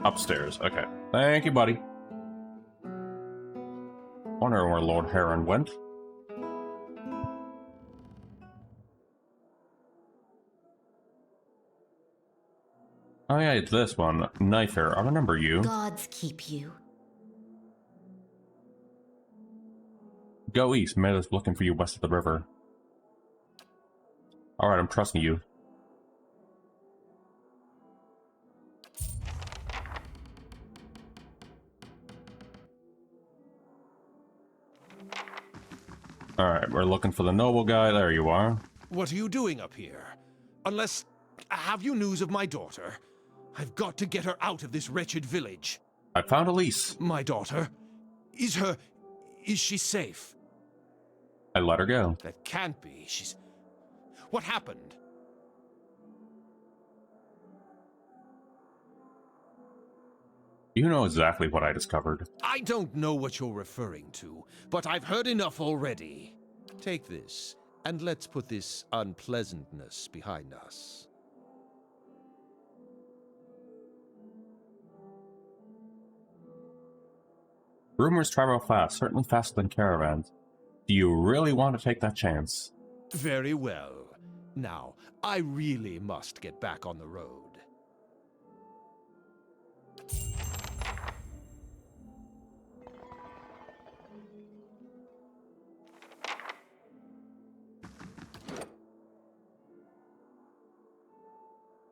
Upstairs. Okay. Thank you, buddy. Wonder where Lord Heron went. Oh yeah, it's this one. Knife Hair. I remember you. Gods keep you. Go east. Meta's looking for you west of the river. Alright, I'm trusting you. Alright, we're looking for the noble guy. There you are. What are you doing up here? Unless... Have you news of my daughter? I've got to get her out of this wretched village. I found Elise. My daughter? Is she safe? I let her go. That can't be. What happened? You know exactly what I discovered. I don't know what you're referring to, but I've heard enough already. Take this, and let's put this unpleasantness behind us. Rumors travel fast, certainly faster than caravans. Do you really want to take that chance? Very well. Now, I really must get back on the road.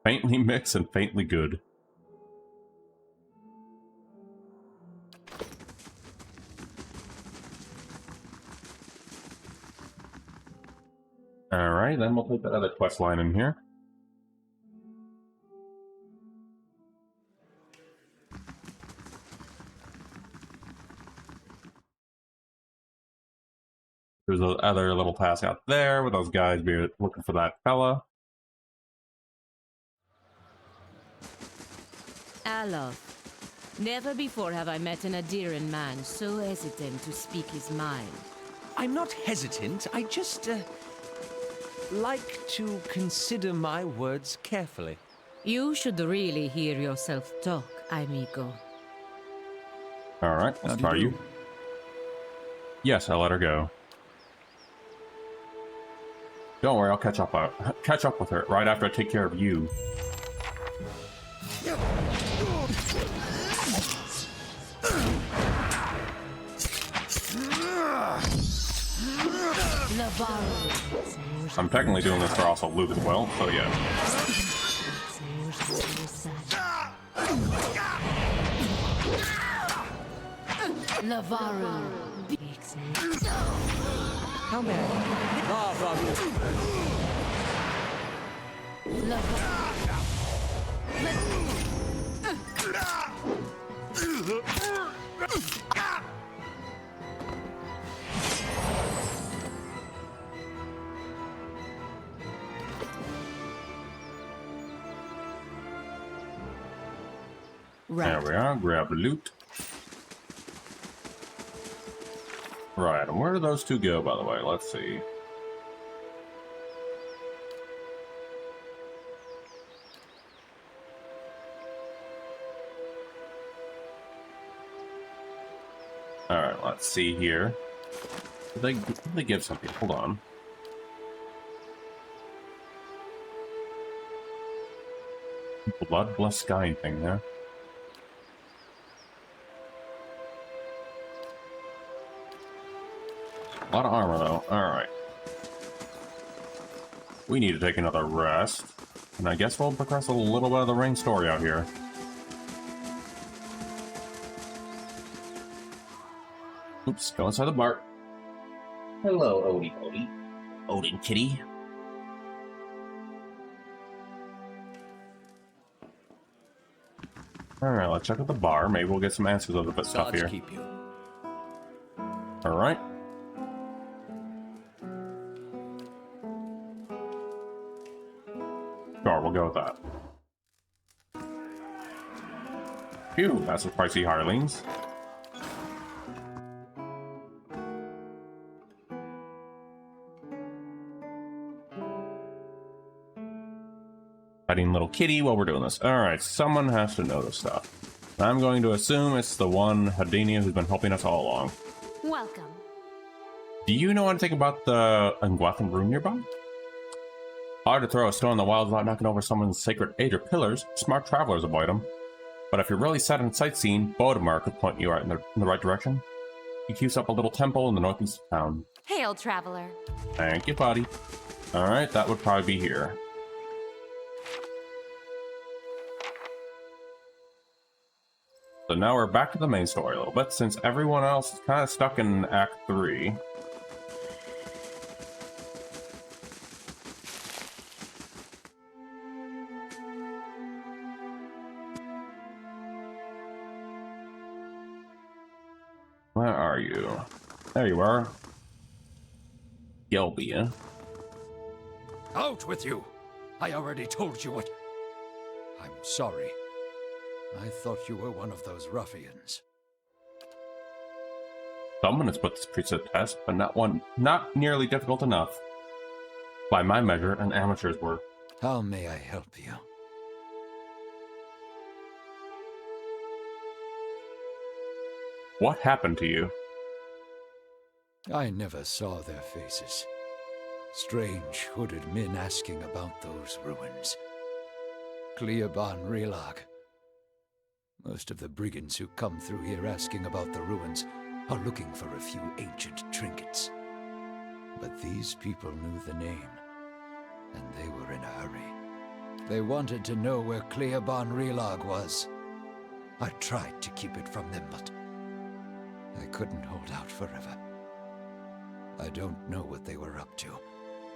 Faintly mixed and faintly good. Alright, then we'll take that other quest line in here. There's another little task out there with those guys be looking for that fella. Alof. Never before have I met an Adiran man so hesitant to speak his mind. I'm not hesitant. I just, like to consider my words carefully. You should really hear yourself talk, amigo. Alright, let's try you. Yes, I'll let her go. Don't worry, I'll catch up with her right after I take care of you. I'm technically doing this for also Luke as well, so yeah. How many? There we are, grab the loot. Right, and where do those two go, by the way? Let's see. Alright, let's see here. Did they give something? Hold on. Bloodless sky thing there. A lot of armor, though. Alright. We need to take another rest. And I guess we'll progress a little bit of the ring story out here. Oops, go inside the bar. Hello, Odie. Odin kitty. Alright, let's check out the bar. Maybe we'll get some answers of the bit stuff here. Keep you. Alright. Sure, we'll go with that. Phew, that's a pricey Harlings. Petting little kitty while we're doing this. Alright, someone has to know this stuff. I'm going to assume it's the one Hadinia who's been helping us all along. Welcome. Do you know anything about the Nguathan room nearby? Hard to throw a stone in the wild without knocking over someone's sacred age or pillars. Smart travelers avoid them. But if you're really set on sightseeing, Bodemar could point you right in the right direction. He keeps up a little temple in the northeast of town. Hail, traveler. Thank you, buddy. Alright, that would probably be here. So now we're back to the main story a little bit, since everyone else is kind of stuck in Act 3. Where are you? There you are. Gelbia. Out with you! I already told you what... I'm sorry. I thought you were one of those ruffians. Someone has put this priest to the test, but not nearly difficult enough. By my measure, an amateur's work. How may I help you? What happened to you? I never saw their faces. Strange, hooded men asking about those ruins. Cleoban Relag. Most of the brigands who come through here asking about the ruins are looking for a few ancient trinkets. But these people knew the name, and they were in a hurry. They wanted to know where Cleoban Relag was. I tried to keep it from them, but I couldn't hold out forever. I don't know what they were up to,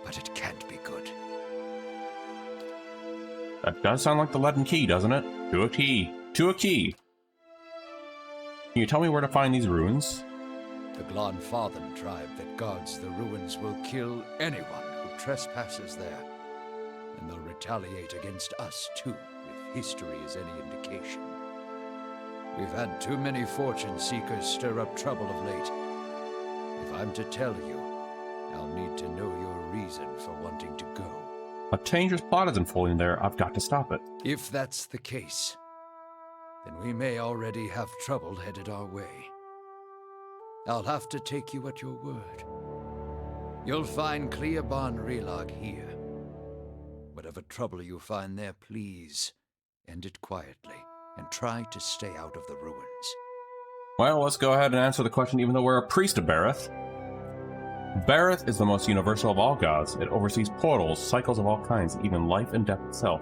but it can't be good. That does sound like the leaden key, doesn't it? To a key. To a key! Can you tell me where to find these ruins? The Glanfathan tribe that guards the ruins will kill anyone who trespasses there. And they'll retaliate against us, too, if history is any indication. We've had too many fortune seekers stir up trouble of late. If I'm to tell you, I'll need to know your reason for wanting to go. A dangerous plot is unfolding there. I've got to stop it. If that's the case, then we may already have trouble headed our way. I'll have to take you at your word. You'll find Cleobon Relog here. Whatever trouble you find there, please end it quietly and try to stay out of the ruins. Well, let's go ahead and answer the question even though we're a priest of Bareth. Bareth is the most universal of all gods. It oversees portals, cycles of all kinds, even life and death itself.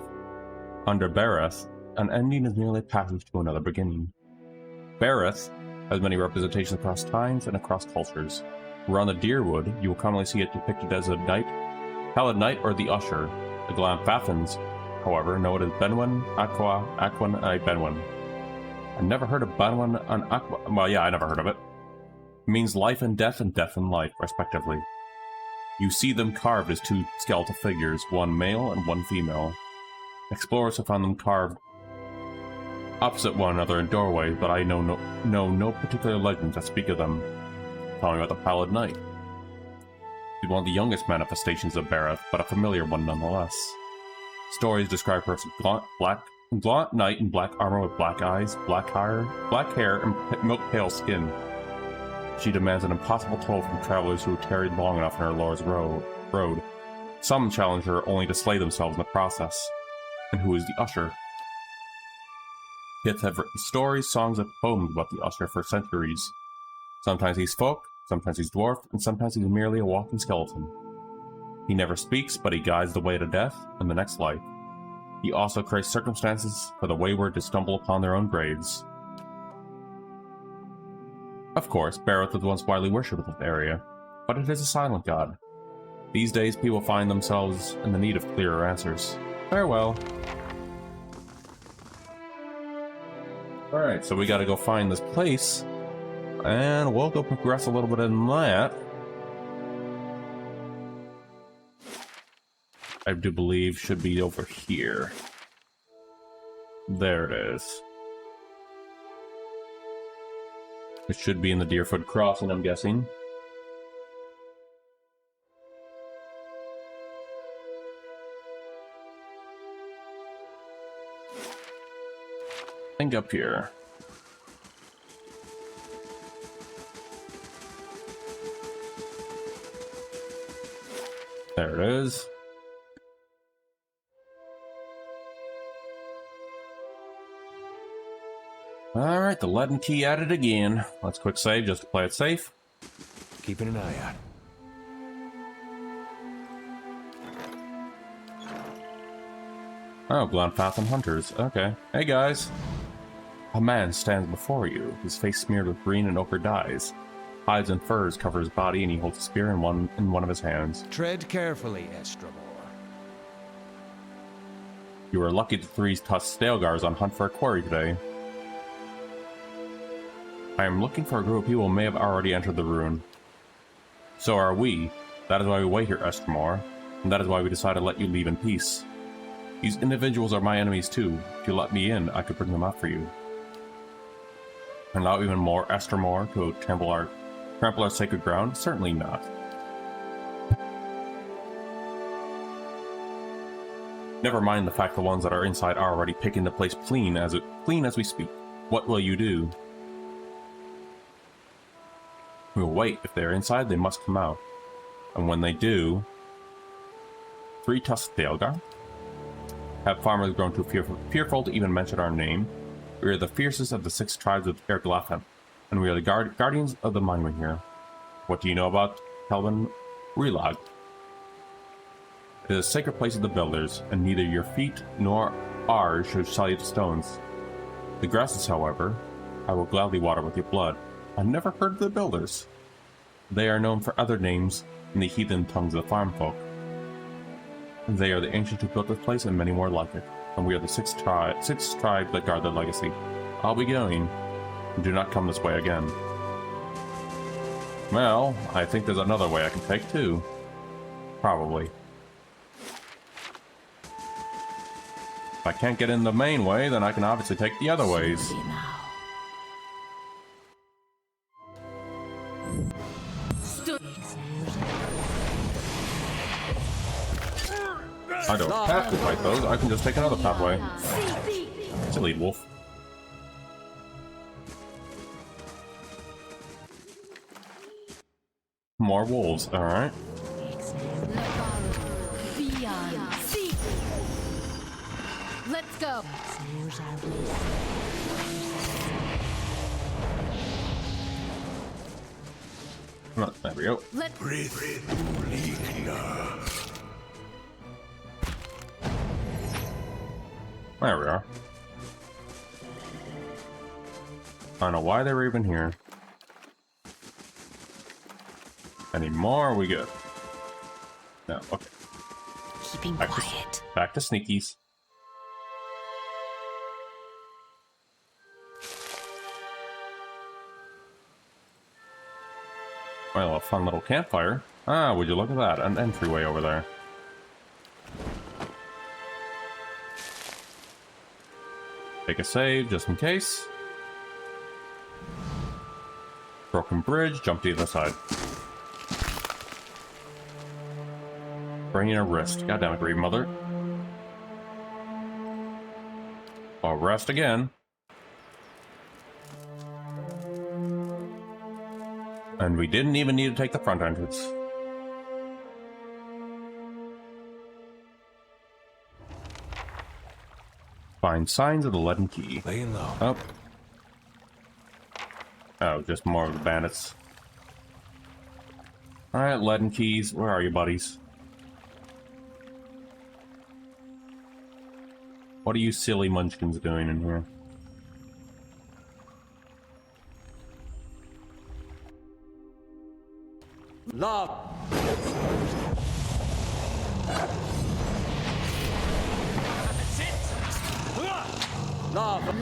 Under Bareth, an ending is merely a passage to another beginning. Bareth has many representations across times and across cultures. Around the Deerwood, you will commonly see it depicted as a knight, Pallid Knight, or the Usher. The Glamfathans, however, know it as Benwyn, Aqua, Aquan, and Benwyn. I've never heard of Benwyn and Aqua. Well, yeah, I never heard of it. It means life and death and life, respectively. You see them carved as two skeletal figures, one male and one female. Explorers have found them carved opposite one another in doorways, but I know no particular legends that speak of them. Tell me about the Pallid Knight. He's one of the youngest manifestations of Bareth, but a familiar one nonetheless. Stories describe her as a gaunt knight in black armor with black eyes, black hair, and milk-pale skin. She demands an impossible toll from travelers who tarried long enough in her Lord's road. Some challenge her only to slay themselves in the process. And who is the Usher? Kids have written stories, songs, and poems about the Usher for centuries. Sometimes he's folk, sometimes he's dwarf, and sometimes he's merely a walking skeleton. He never speaks, but he guides the way to death and the next life. He also creates circumstances for the wayward to stumble upon their own graves. Of course, Bareth was once widely worshipped in this area, but it is a silent god. These days, people find themselves in the need of clearer answers. Farewell. Alright, so we gotta go find this place, and we'll go progress a little bit in that. I do believe should be over here. There it is. It should be in the Deerfoot Crossing, I'm guessing. I think up here. There it is. Alright, the leaden key added again. Let's quick save just to play it safe. Keeping an eye out. Oh, Glenfathan Hunters. Okay. Hey guys. A man stands before you, his face smeared with green and ochre dyes. Hides and furs cover his body, and he holds a spear in one of his hands. Tread carefully, Estrabor. You were lucky that 3 tusked Stalgars on hunt for a quarry today. I am looking for a group of people who may have already entered the ruin. So are we. That is why we wait here, Estrabor, and that is why we decided to let you leave in peace. These individuals are my enemies too. If you let me in, I could bring them out for you. And allow even more Estrabor to trample our sacred ground? Certainly not. Never mind the fact the ones that are inside are already picking the place clean as we speak. What will you do? We will wait. If they are inside, they must come out. And when they do... 3 tusked Stalgar? Have farmers grown too fearful to even mention our name? We are the fiercest of the 6 tribes of Erglafan, and we are the guardians of the mine ring here. What do you know about Kelvin Relog? It is a sacred place of the builders, and neither your feet nor ours should sully the stones. The grasses, however, I will gladly water with your blood. I've never heard of the builders. They are known for other names in the heathen tongues of the farm folk. They are the ancients who built this place and many more like it, and we are the 6 tribes that guard their legacy. I'll be going. Do not come this way again. Well, I think there's another way I can take too. Probably. If I can't get in the main way, then I can obviously take the other ways. I don't have to fight those, I can just take another pathway. Silly wolf. More wolves, alright. Let's go. Oh, there we go. There we are. I don't know why they were even here. Any more? Are we good? No, okay. Keeping Back quiet. Back to sneakies. Well, a fun little campfire. Ah, would you look at that? An entryway over there. Take a save, just in case. Broken bridge, jump to the other side. Bringing a wrist. Goddamn it, Green Mother. Oh, rest again. And we didn't even need to take the front entrance. Find signs of the leaden key. Laying low. Oh. Oh, just more of the bandits. Alright, leaden keys. Where are you, buddies? What are you silly munchkins doing in here? Love. Lava.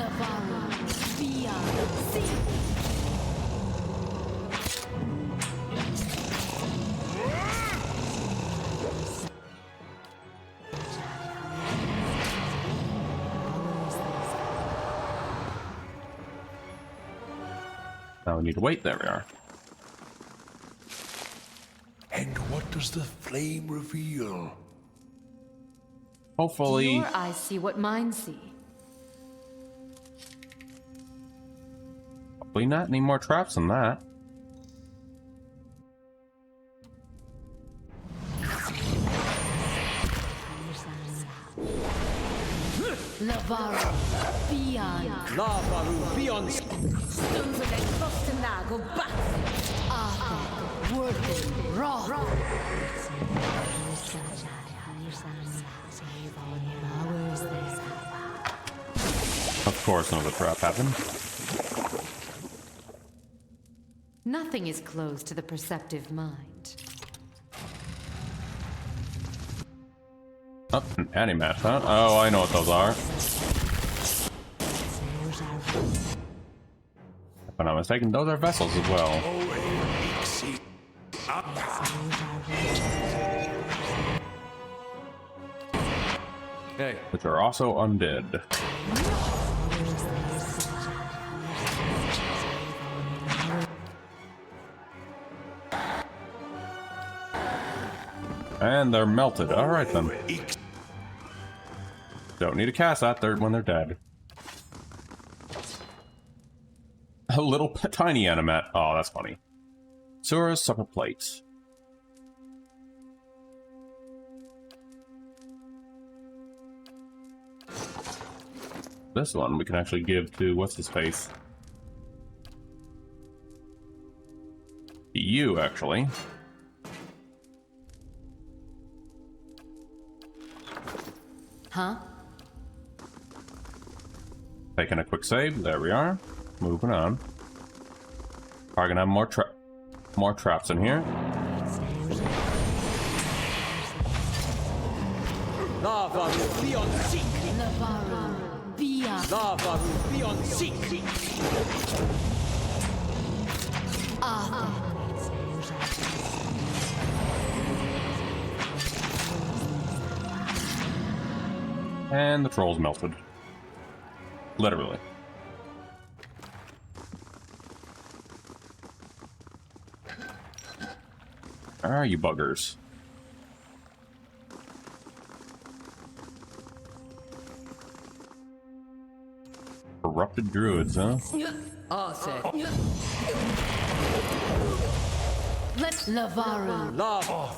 Now we need to wait. There we are. And what does the flame reveal? Hopefully. Your eyes see what mine see. Hopefully not any more traps than that. Lavaro, beyond. Lavaru beyond. Stones of that Costenago bats. Arthur, working, raw. Of course, another trap happened. Nothing is closed to the perceptive mind. Oh, an anti-match, huh? Oh, I know what those are. If I'm not mistaken, those are vessels as well. Hey, Which are also undead. And they're melted. Alright then. Don't need to cast that when they're dead. A little tiny animat. Oh, that's funny. Sura's supper plate. This one we can actually give to what's his face? You actually. Huh? Taking a quick save. There we are. Moving on. Probably gonna have more traps in here. Lavaru beyond seek. Lavaro, beyond. Lavaru beyond seek. Arthur. And the troll's melted. Literally. Where are you buggers? Corrupted druids, huh? Arthur. Let's Lavaro. Lava.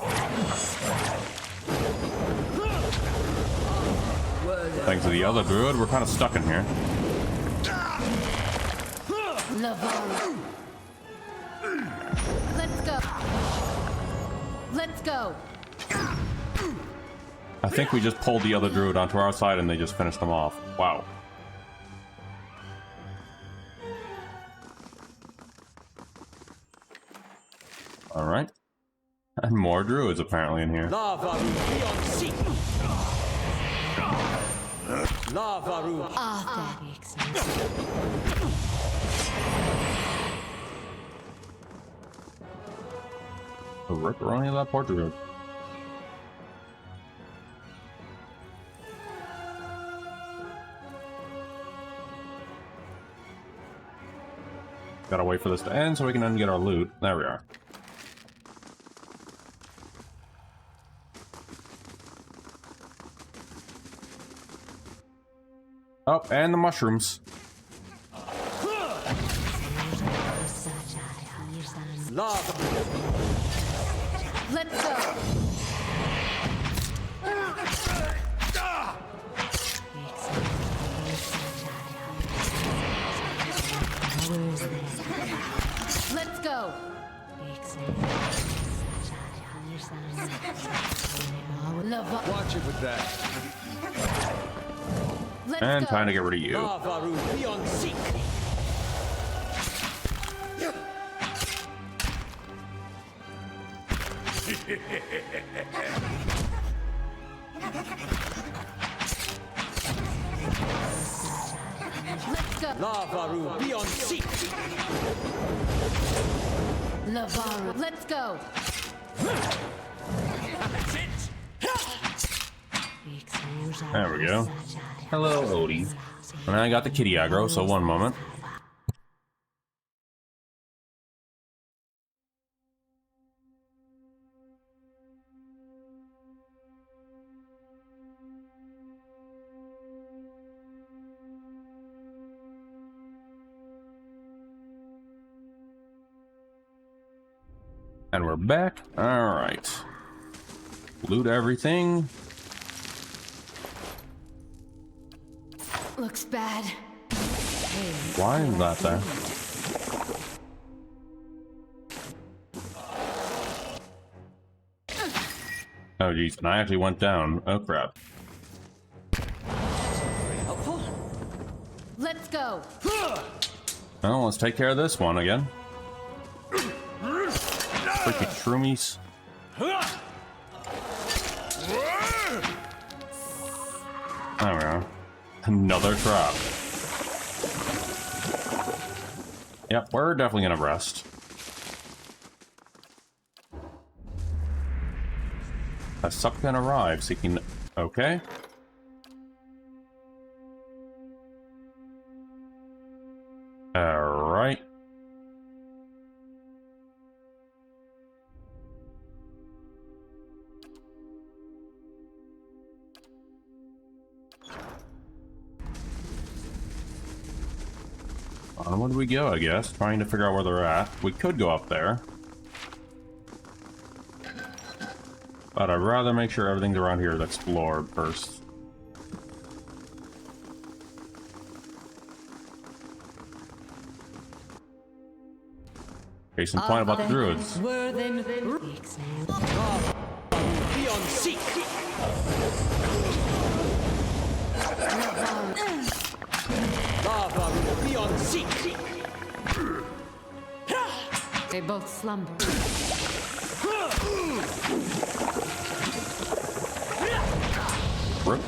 Thanks to the other druid, we're kind of stuck in here. Lavar. Let's go. Let's go. I think we just pulled the other druid onto our side and they just finished them off. Wow. Alright. And more druids apparently in here. Ah, that makes sense. The ripperoni of that poor druid. Gotta wait for this to end so we can then get our loot. There we are. Oh, and the mushrooms. Let's go. Let's go. Watch it with that. Let's And go. time to get rid of you. Let's go. Lavaru, be on seek. Lavaru. Let's go. There we go. Hello, Odie. And I got the kitty aggro, so one moment. And we're back. Alright. Loot everything. Looks bad. Why is that there? Oh jeez, and I actually went down. Oh crap. Let's go. Well, let's take care of this one again. Freaking shroomies. There we are. Another trap. Yep, we're definitely gonna rest. A supplicant arrived seeking... Okay. Alright. Onward we go, I guess, trying to figure out where they're at. We could go up there. But I'd rather make sure everything's around here is explored first. Case in point about the druids. Be on seek. Lavaru, be on seek. They both slumber. Rip.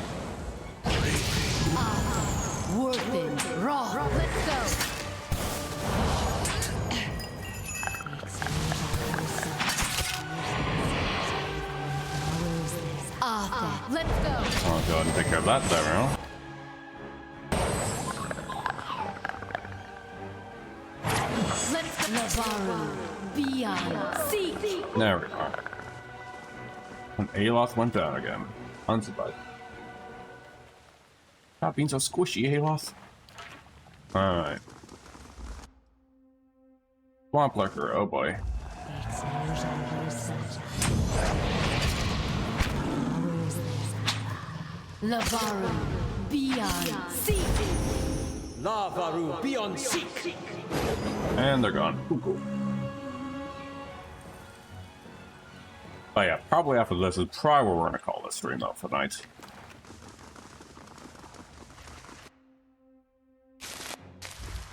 Warpin, raw. Let's go. Let's go. I'll go ahead and take care of that there now. Let's go. Lavaru, beyond. Seek. There we are. And Aloth went down again. Unsurprised. Stop being so squishy, Aloth. Alright. Swamp Lurker, oh boy. Lavaru, beyond seek. Lavaru beyond seek. And they're gone. Cool. Oh yeah, probably after this is probably where we're gonna call this stream out for night.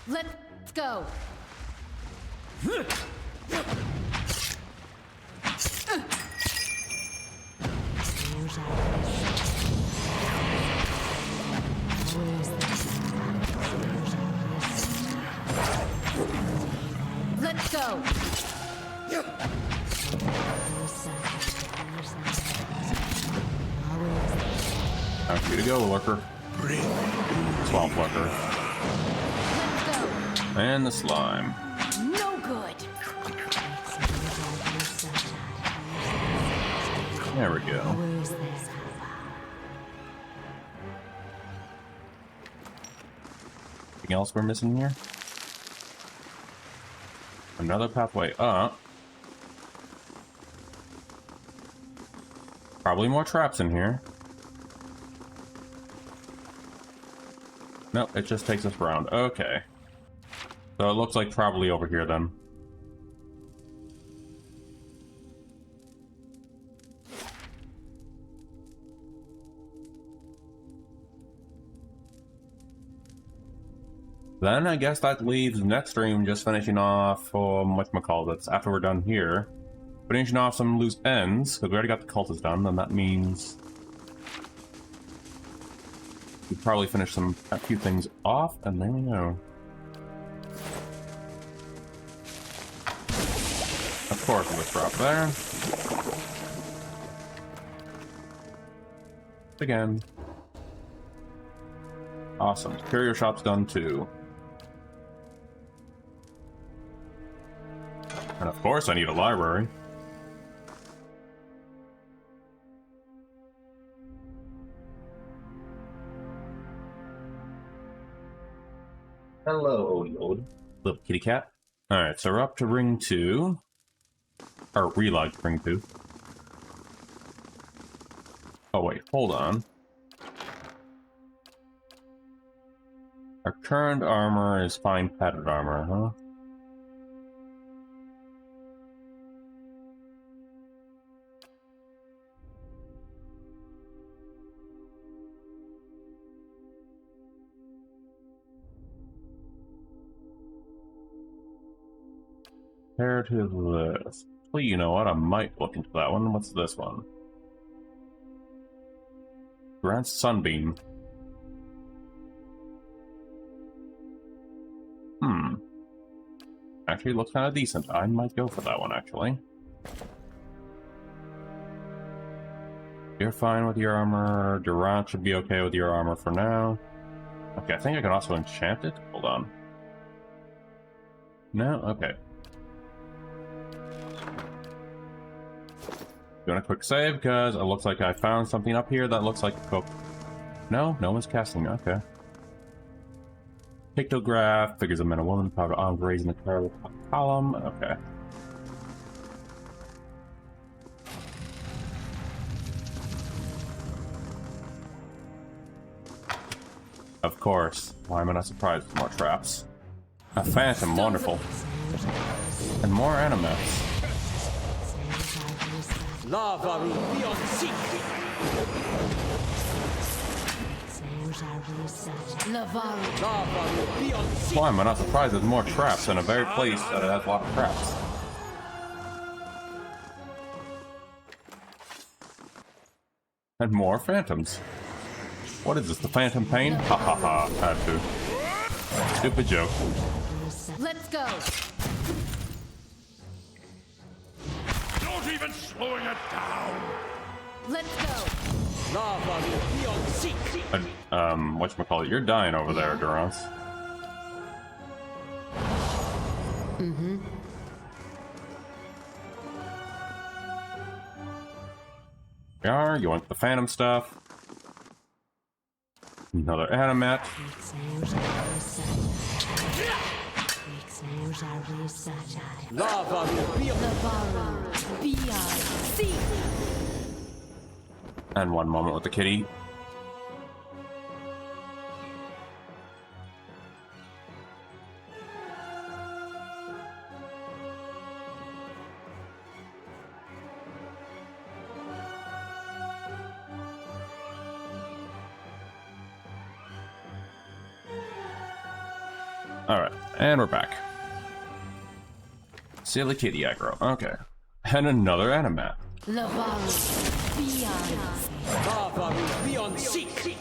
Let's go. Let's go. Time for you to go, lurker. Swamp lurker. Let's go. And the slime. No good. There we go. Anything else we're missing here? Another pathway up. Probably more traps in here. Nope, it just takes us around. Okay. So it looks like probably over here then. Then I guess that leaves next stream just finishing off whatchamacallit, after we're done here. Finishing off some loose ends, because we already got the cultists done, then that means we probably finish a few things off, and there we go. Of course, let's drop there. Again. Awesome. Superior shop's done too. And of course I need a library. Hello, old little kitty cat. Alright, so we're up to ring 2. Or relog ring 2. Oh wait, hold on. Our current armor is fine padded armor, huh? Compared to this. Well, you know what? I might look into that one. What's this one? Grant Sunbeam. Actually, looks kind of decent. I might go for that one, actually. You're fine with your armor. Durant should be okay with your armor for now. Okay, I think I can also enchant it. Hold on. No? Okay. Doing a quick save, because it looks like I found something up here that looks like a cook. No? No one's casting. Okay. Pictograph, figures of men and women, powder arms raising the column. Okay. Of course. Why am I not surprised with more traps? A phantom, wonderful. And more animats. Lavaru beyond seek. Lavaru beyond seek. Why am I not surprised there's more traps in a very place that has a lot of traps? And more phantoms. What is this, the phantom pain? Ha ha ha, had to. Stupid joke. Let's go. Don't even slowing it down. Let's go. Lavaru beyond seek. Whatchamacallit, you're dying over there, Durance. Mm-hmm. You want the phantom stuff? Another animat. Lavaru beyond. And one moment with the kitty. Alright, and we're back. Silly kitty aggro. Okay. And another animat. Lavaru, beyond. Lavaru, beyond seek.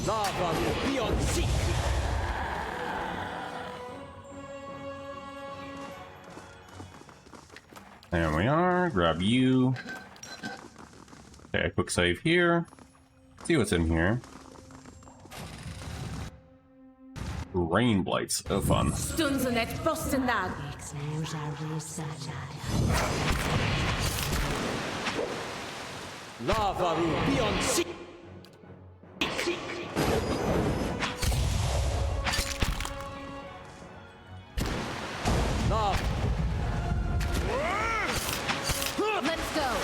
Lavaru, beyond seek. There we are. Grab you. Okay, quick save here. See what's in here. Rain blights. Oh, fun. Stunzenet Frostendag. Lavaru, beyond seek. Let's go.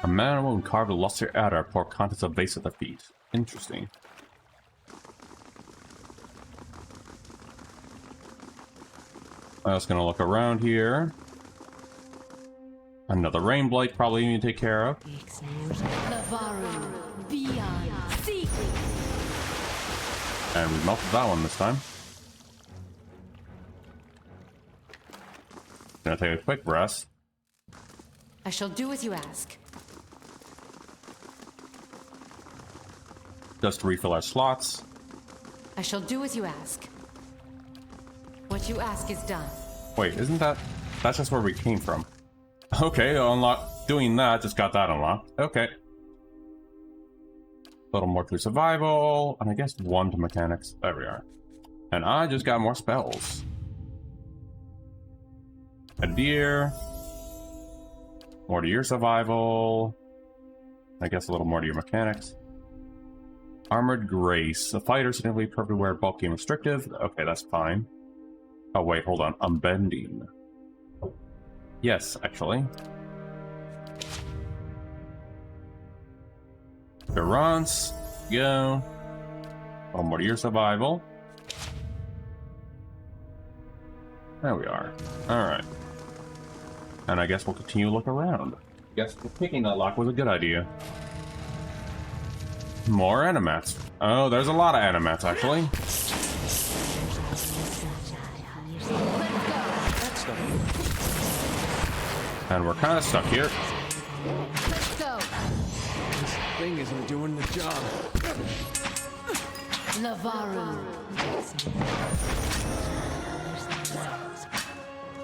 A man will carve a luster adder, pour contents of vase at their feet. Interesting. I'm just gonna look around here. Another rain blight probably need to take care of. Lavaru, beyond. Seek. And we melted that one this time. Gonna take a quick rest. I shall do as you ask. Just to refill our slots. I shall do as you ask. What you ask is done. Wait, isn't that... That's just where we came from. Okay, unlock... Doing that, just got that unlocked. Okay. A little more to survival, and I guess 1 to mechanics. There we are. And I just got more spells. A deer. More to your survival. I guess a little more to your mechanics. Armored Grace. A fighter significantly perfectly wear bulky and restrictive. Okay, that's fine. Oh wait, hold on. Unbending. Yes, actually. Durance. Go. One more to your survival. There we are. Alright. And I guess we'll continue to look around. Guess picking that lock was a good idea. More animats. Oh, there's a lot of animats, actually. And we're kind of stuck here. Let's go. This thing isn't doing the job. Lavaru.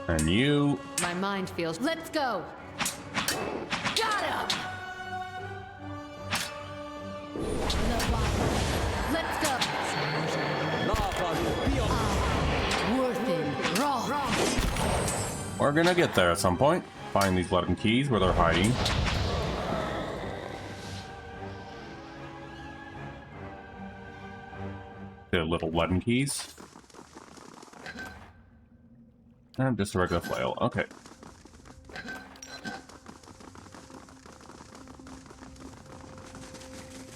And you... My mind feels... Let's go. Got him. Lavaru. Let's go. Lavaru, beyond. Worthen. Raw. We're gonna get there at some point. Find these leaden keys where they're hiding. The little leaden keys. And just a regular flail. Okay.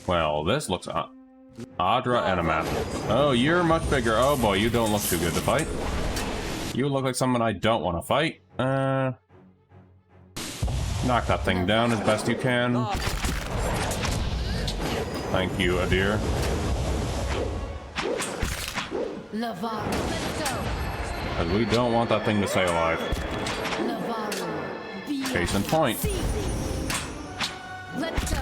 Well, this looks odd. Adra Animat. Oh, you're much bigger. Oh boy, you don't look too good to fight. You look like someone I don't want to fight. Knock that thing down as best you can. Thank you, Adir. Lavaru. Let's go. Because we don't want that thing to stay alive. Lavaru. Beyond. Case in point. Let's go.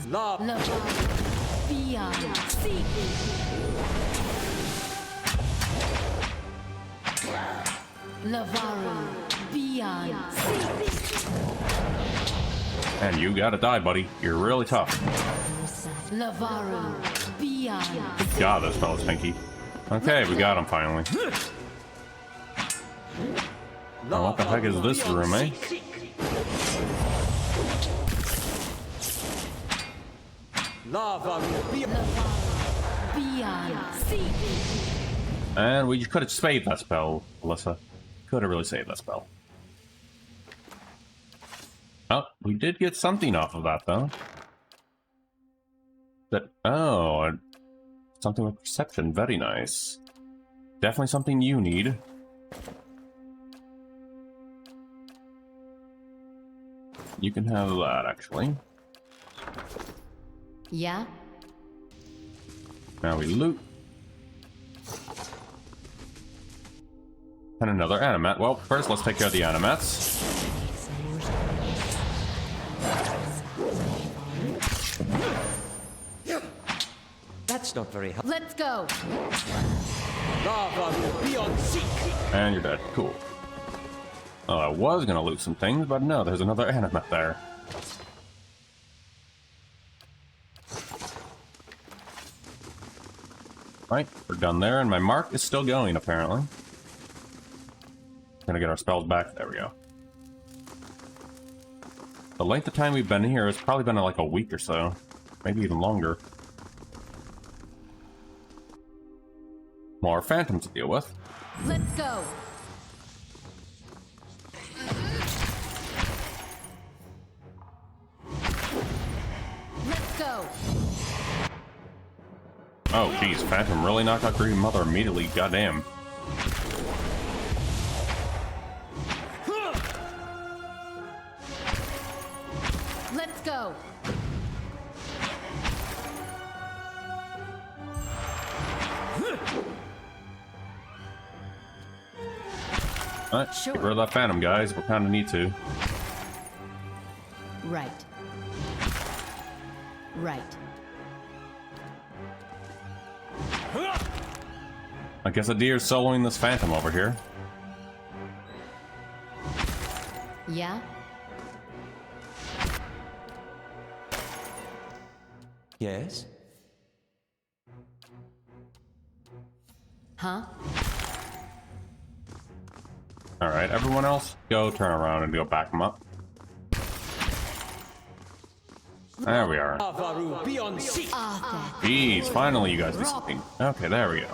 Lavaru. Beyond. Seek. Lavaru. Beyond. Seek. And you gotta die, buddy. You're really tough. Lavaru. Beyond. Good God, this fella's pinky. Okay, we got him finally. Now, what the heck is this room, eh? Beyond. Seek. And we could have saved that spell, Alyssa. Could have really saved that spell. Oh, we did get something off of that, though. Oh, something with perception. Very nice. Definitely something you need. You can have that, actually. Yeah? Now we loot. And another animat. Well, first let's take care of the animats. That's not very helpful. Let's go! Lava will be on seek. And you're dead. Cool. Oh, I was gonna loot some things, but no, there's another animat there. Right, we're done there, and my mark is still going, apparently. Gonna get our spells back. There we go. The length of time we've been here has probably been like a week or so. Maybe even longer. More phantoms to deal with. Let's go! Let's go! Oh, geez, Phantom really knocked out Green Mother immediately. Goddamn. Let's go! Alright, get rid of that Phantom, guys. We kind of need to. Right. Right. I guess a deer's soloing this Phantom over here. Yeah? Yes? Huh? Alright, everyone else, go turn around and go back them up. There we are. Jeez, finally you guys do something. Okay, there we go.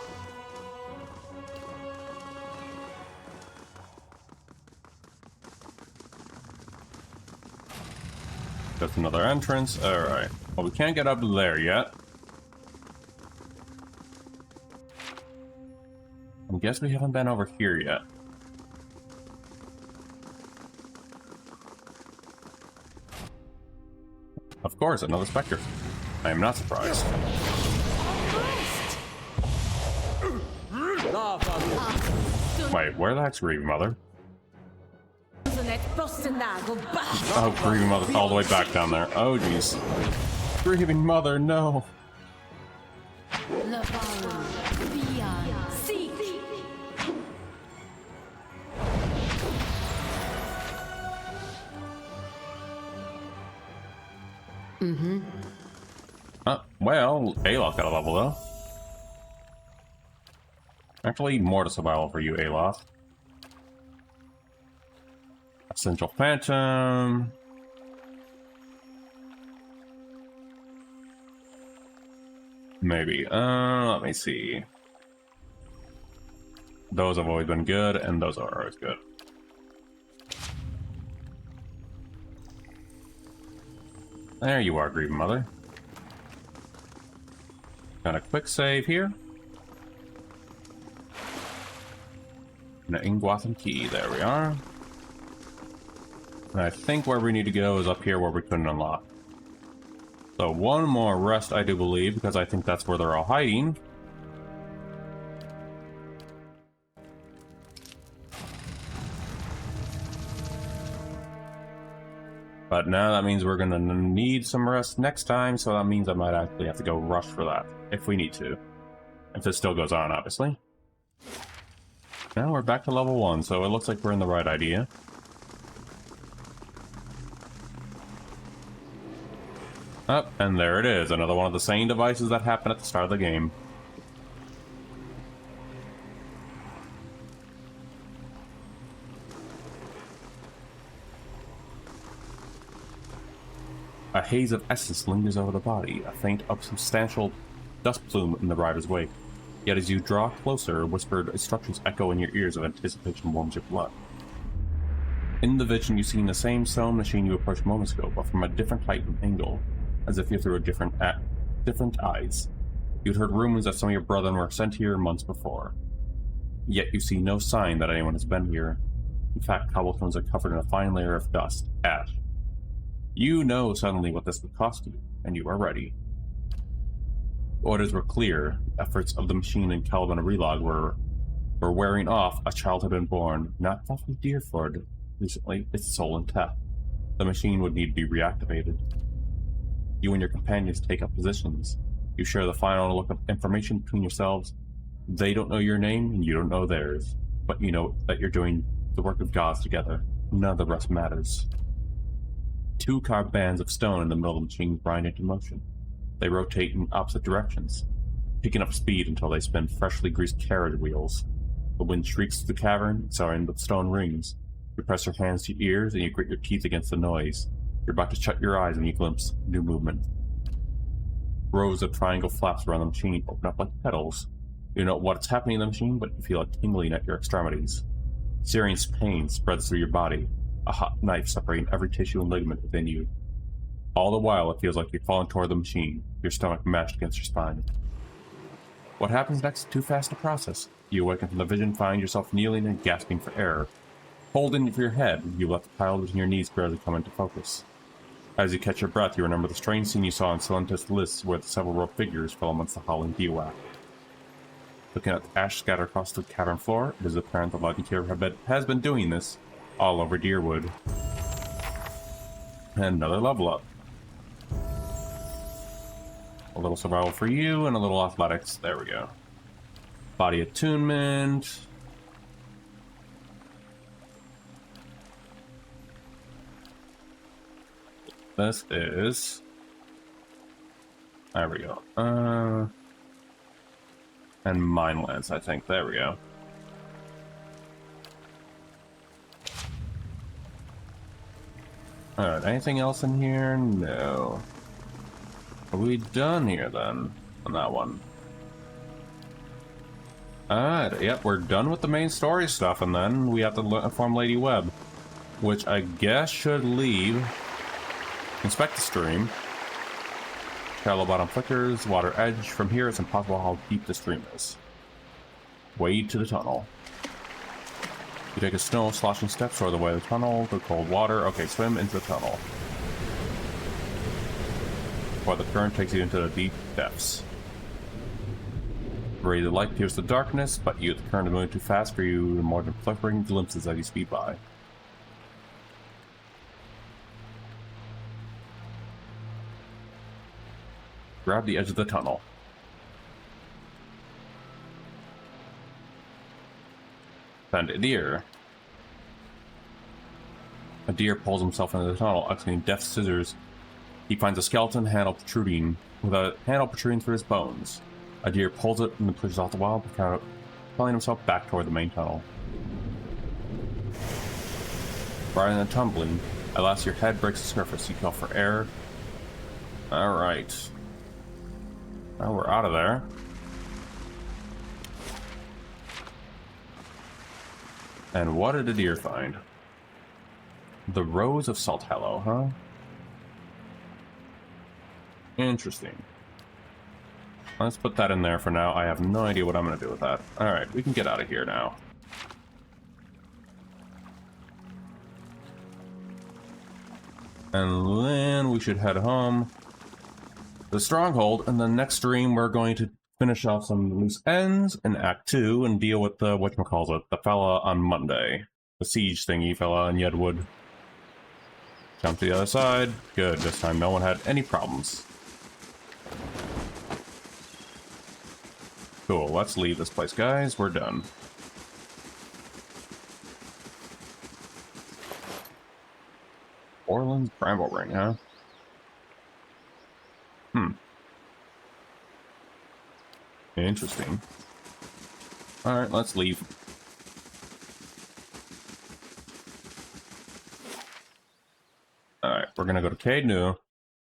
That's another entrance. Alright. Well, we can't get up there yet. I guess we haven't been over here yet. Of course, another Spectre. I am not surprised. Wait, where the heck's Grieving Mother? Oh, Grieving Mother, all the way back down there. Oh, jeez. Grieving Mother, no. Mm-hmm. Well, Aloth got a level, though. Actually, more to survival for you, Aloth. Essential Phantom. Maybe. Let me see. Those have always been good, and those are always good. There you are, Grieving Mother. Got a quick save here. And an Ingwatham key. There we are. And I think where we need to go is up here where we couldn't unlock. So one more rest, I do believe, because I think that's where they're all hiding. But now that means we're gonna need some rest next time, so that means I might actually have to go rush for that, if we need to. If this still goes on, obviously. Now we're back to level 1, so it looks like we're in the right idea. Oh, and there it is, another one of the same devices that happened at the start of the game. A haze of essence lingers over the body, a faint, substantial dust plume in the rider's wake. Yet as you draw closer, whispered instructions echo in your ears of anticipation warms your blood. In the vision, you see the same stone machine you approached moments ago, but from a different height and angle, as if you're through a different eyes. You'd heard rumors that some of your brethren were sent here months before. Yet you see no sign that anyone has been here. In fact, cobblestones are covered in a fine layer of dust, ash. You know suddenly what this would cost you, and you are ready. Orders were clear. Efforts of the machine and Calvin and Relog were wearing off. A child had been born, not far from Deerford recently, its soul intact. The machine would need to be reactivated. You and your companions take up positions. You share the final look of information between yourselves. They don't know your name, and you don't know theirs. But you know that you're doing the work of gods together. None of the rest matters. Two carved bands of stone in the middle of the machine grind into motion. They rotate in opposite directions, picking up speed until they spin freshly greased carriage wheels. The wind shrieks through the cavern, soaring with stone rings. You press your hands to your ears and you grit your teeth against the noise. You're about to shut your eyes and you glimpse new movement. Rows of triangle flaps around the machine open up like petals. You know what's happening in the machine, but you feel it tingling at your extremities. Searing pain spreads through your body, a hot knife separating every tissue and ligament within you. All the while, it feels like you're falling toward the machine, your stomach mashed against your spine. What happens next is too fast to process. You awaken from the vision, find yourself kneeling and gasping for air. Holding for your head, you let the pile between your knees barely come into focus. As you catch your breath, you remember the strange scene you saw in Silentus lists where the several robed figures fell amongst the howling Diwak. Looking at the ash scattered across the cavern floor, it is apparent the Legendary has been doing this all over Deerwood. And another level up. A little survival for you and a little athletics. There we go. Body attunement. This is... There we go. And Minelands, I think. There we go. Alright, anything else in here? No. Are we done here then? On that one. Alright, yep, we're done with the main story stuff, and then we have to inform Lady Webb. Which I guess should leave. Inspect the stream. Shallow bottom flickers, water edge. From here, it's impossible how deep the stream is. Wade to the tunnel. You take a snow sloshing steps toward the way of the tunnel, the cold water. Okay, swim into the tunnel. While the current takes you into the deep depths. Ray of the light pierces the darkness, but the current is moving too fast for you, more than flickering glimpses as you speed by. Grab the edge of the tunnel. Find a deer. A deer pulls himself into the tunnel, executing deft scissors. He finds a skeleton handle protruding, with a handle protruding through his bones. A deer pulls it and then pushes off the wall, propelling himself back toward the main tunnel. Rather than tumbling, at last your head breaks the surface. You call for air. Alright. Now we're out of there. And what did the deer find? The Rose of Salt Hallow, huh? Interesting. Let's put that in there for now. I have no idea what I'm going to do with that. Alright, we can get out of here now. And then we should head home. The Stronghold, and the next stream we're going to finish off some loose ends in Act 2 and deal with the, whatchamacallit, the fella on Monday. The siege thingy fella in Yedwood. Jump to the other side. Good, this time no one had any problems. Cool, let's leave this place, guys. We're done. Orland's Bramble Ring, huh? Interesting. Alright, let's leave. Alright, we're gonna go to Cade New,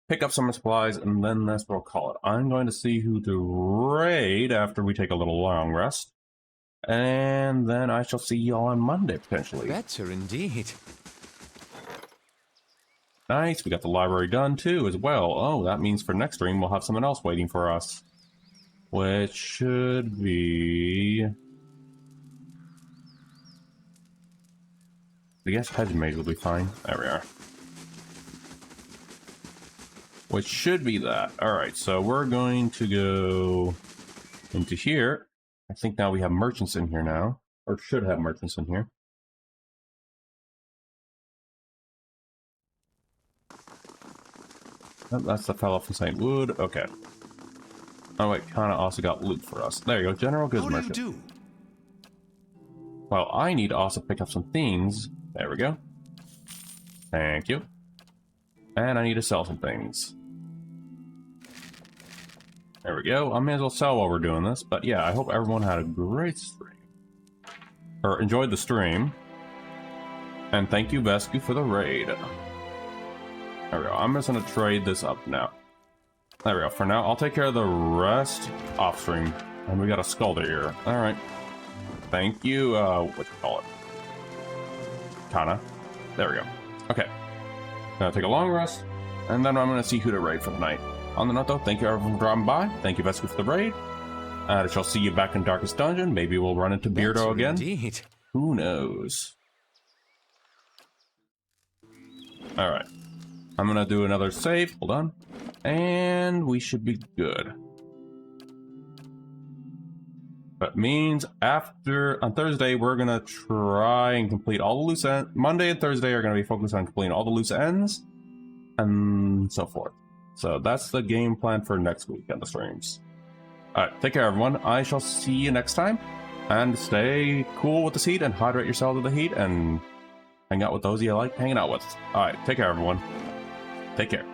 pick up some supplies, and then that's what we'll call it. I'm going to see who to raid after we take a little long rest. And then I shall see you all on Monday, potentially. Better indeed. Nice, we got the library done too, as well. Oh, that means for next stream we'll have someone else waiting for us. Which should be... I guess Hedge Mage will be fine. There we are. which should be that. Alright, so we're going to go into here. I think now we have merchants in here now, or should have merchants in here. Oh, that's the fellow from St. Wood. Okay. Oh wait, Kana also got loot for us. There you go, General Goods Merchant. How do you do? Well, I need to also pick up some things. There we go. Thank you. And I need to sell some things. There we go. I may as well sell while we're doing this. But yeah, I hope everyone had a great stream. Or enjoyed the stream. And thank you, Vesku, for the raid. There we go. I'm just going to trade this up now. There we go. For now, I'll take care of the rest off stream. And we got a Skulder here. Alright. Thank you, what you call it? Kana. There we go. Okay. Gonna take a long rest, and then I'm gonna see who to raid for the night. On the note though, thank you everyone for dropping by. Thank you, Vesku, for the raid. I shall see you back in Darkest Dungeon. Maybe we'll run into Beardo again. Indeed. Who knows? Alright. I'm gonna do another save. Hold on. And we should be good. That means on Thursday, we're gonna try and complete all the loose ends. Monday and Thursday are gonna be focused on completing all the loose ends and so forth. So that's the game plan for next week on the streams. Alright, take care everyone. I shall see you next time. And stay cool with the heat and hydrate yourself with the heat and hang out with those you like hanging out with. Alright, take care everyone. Take care.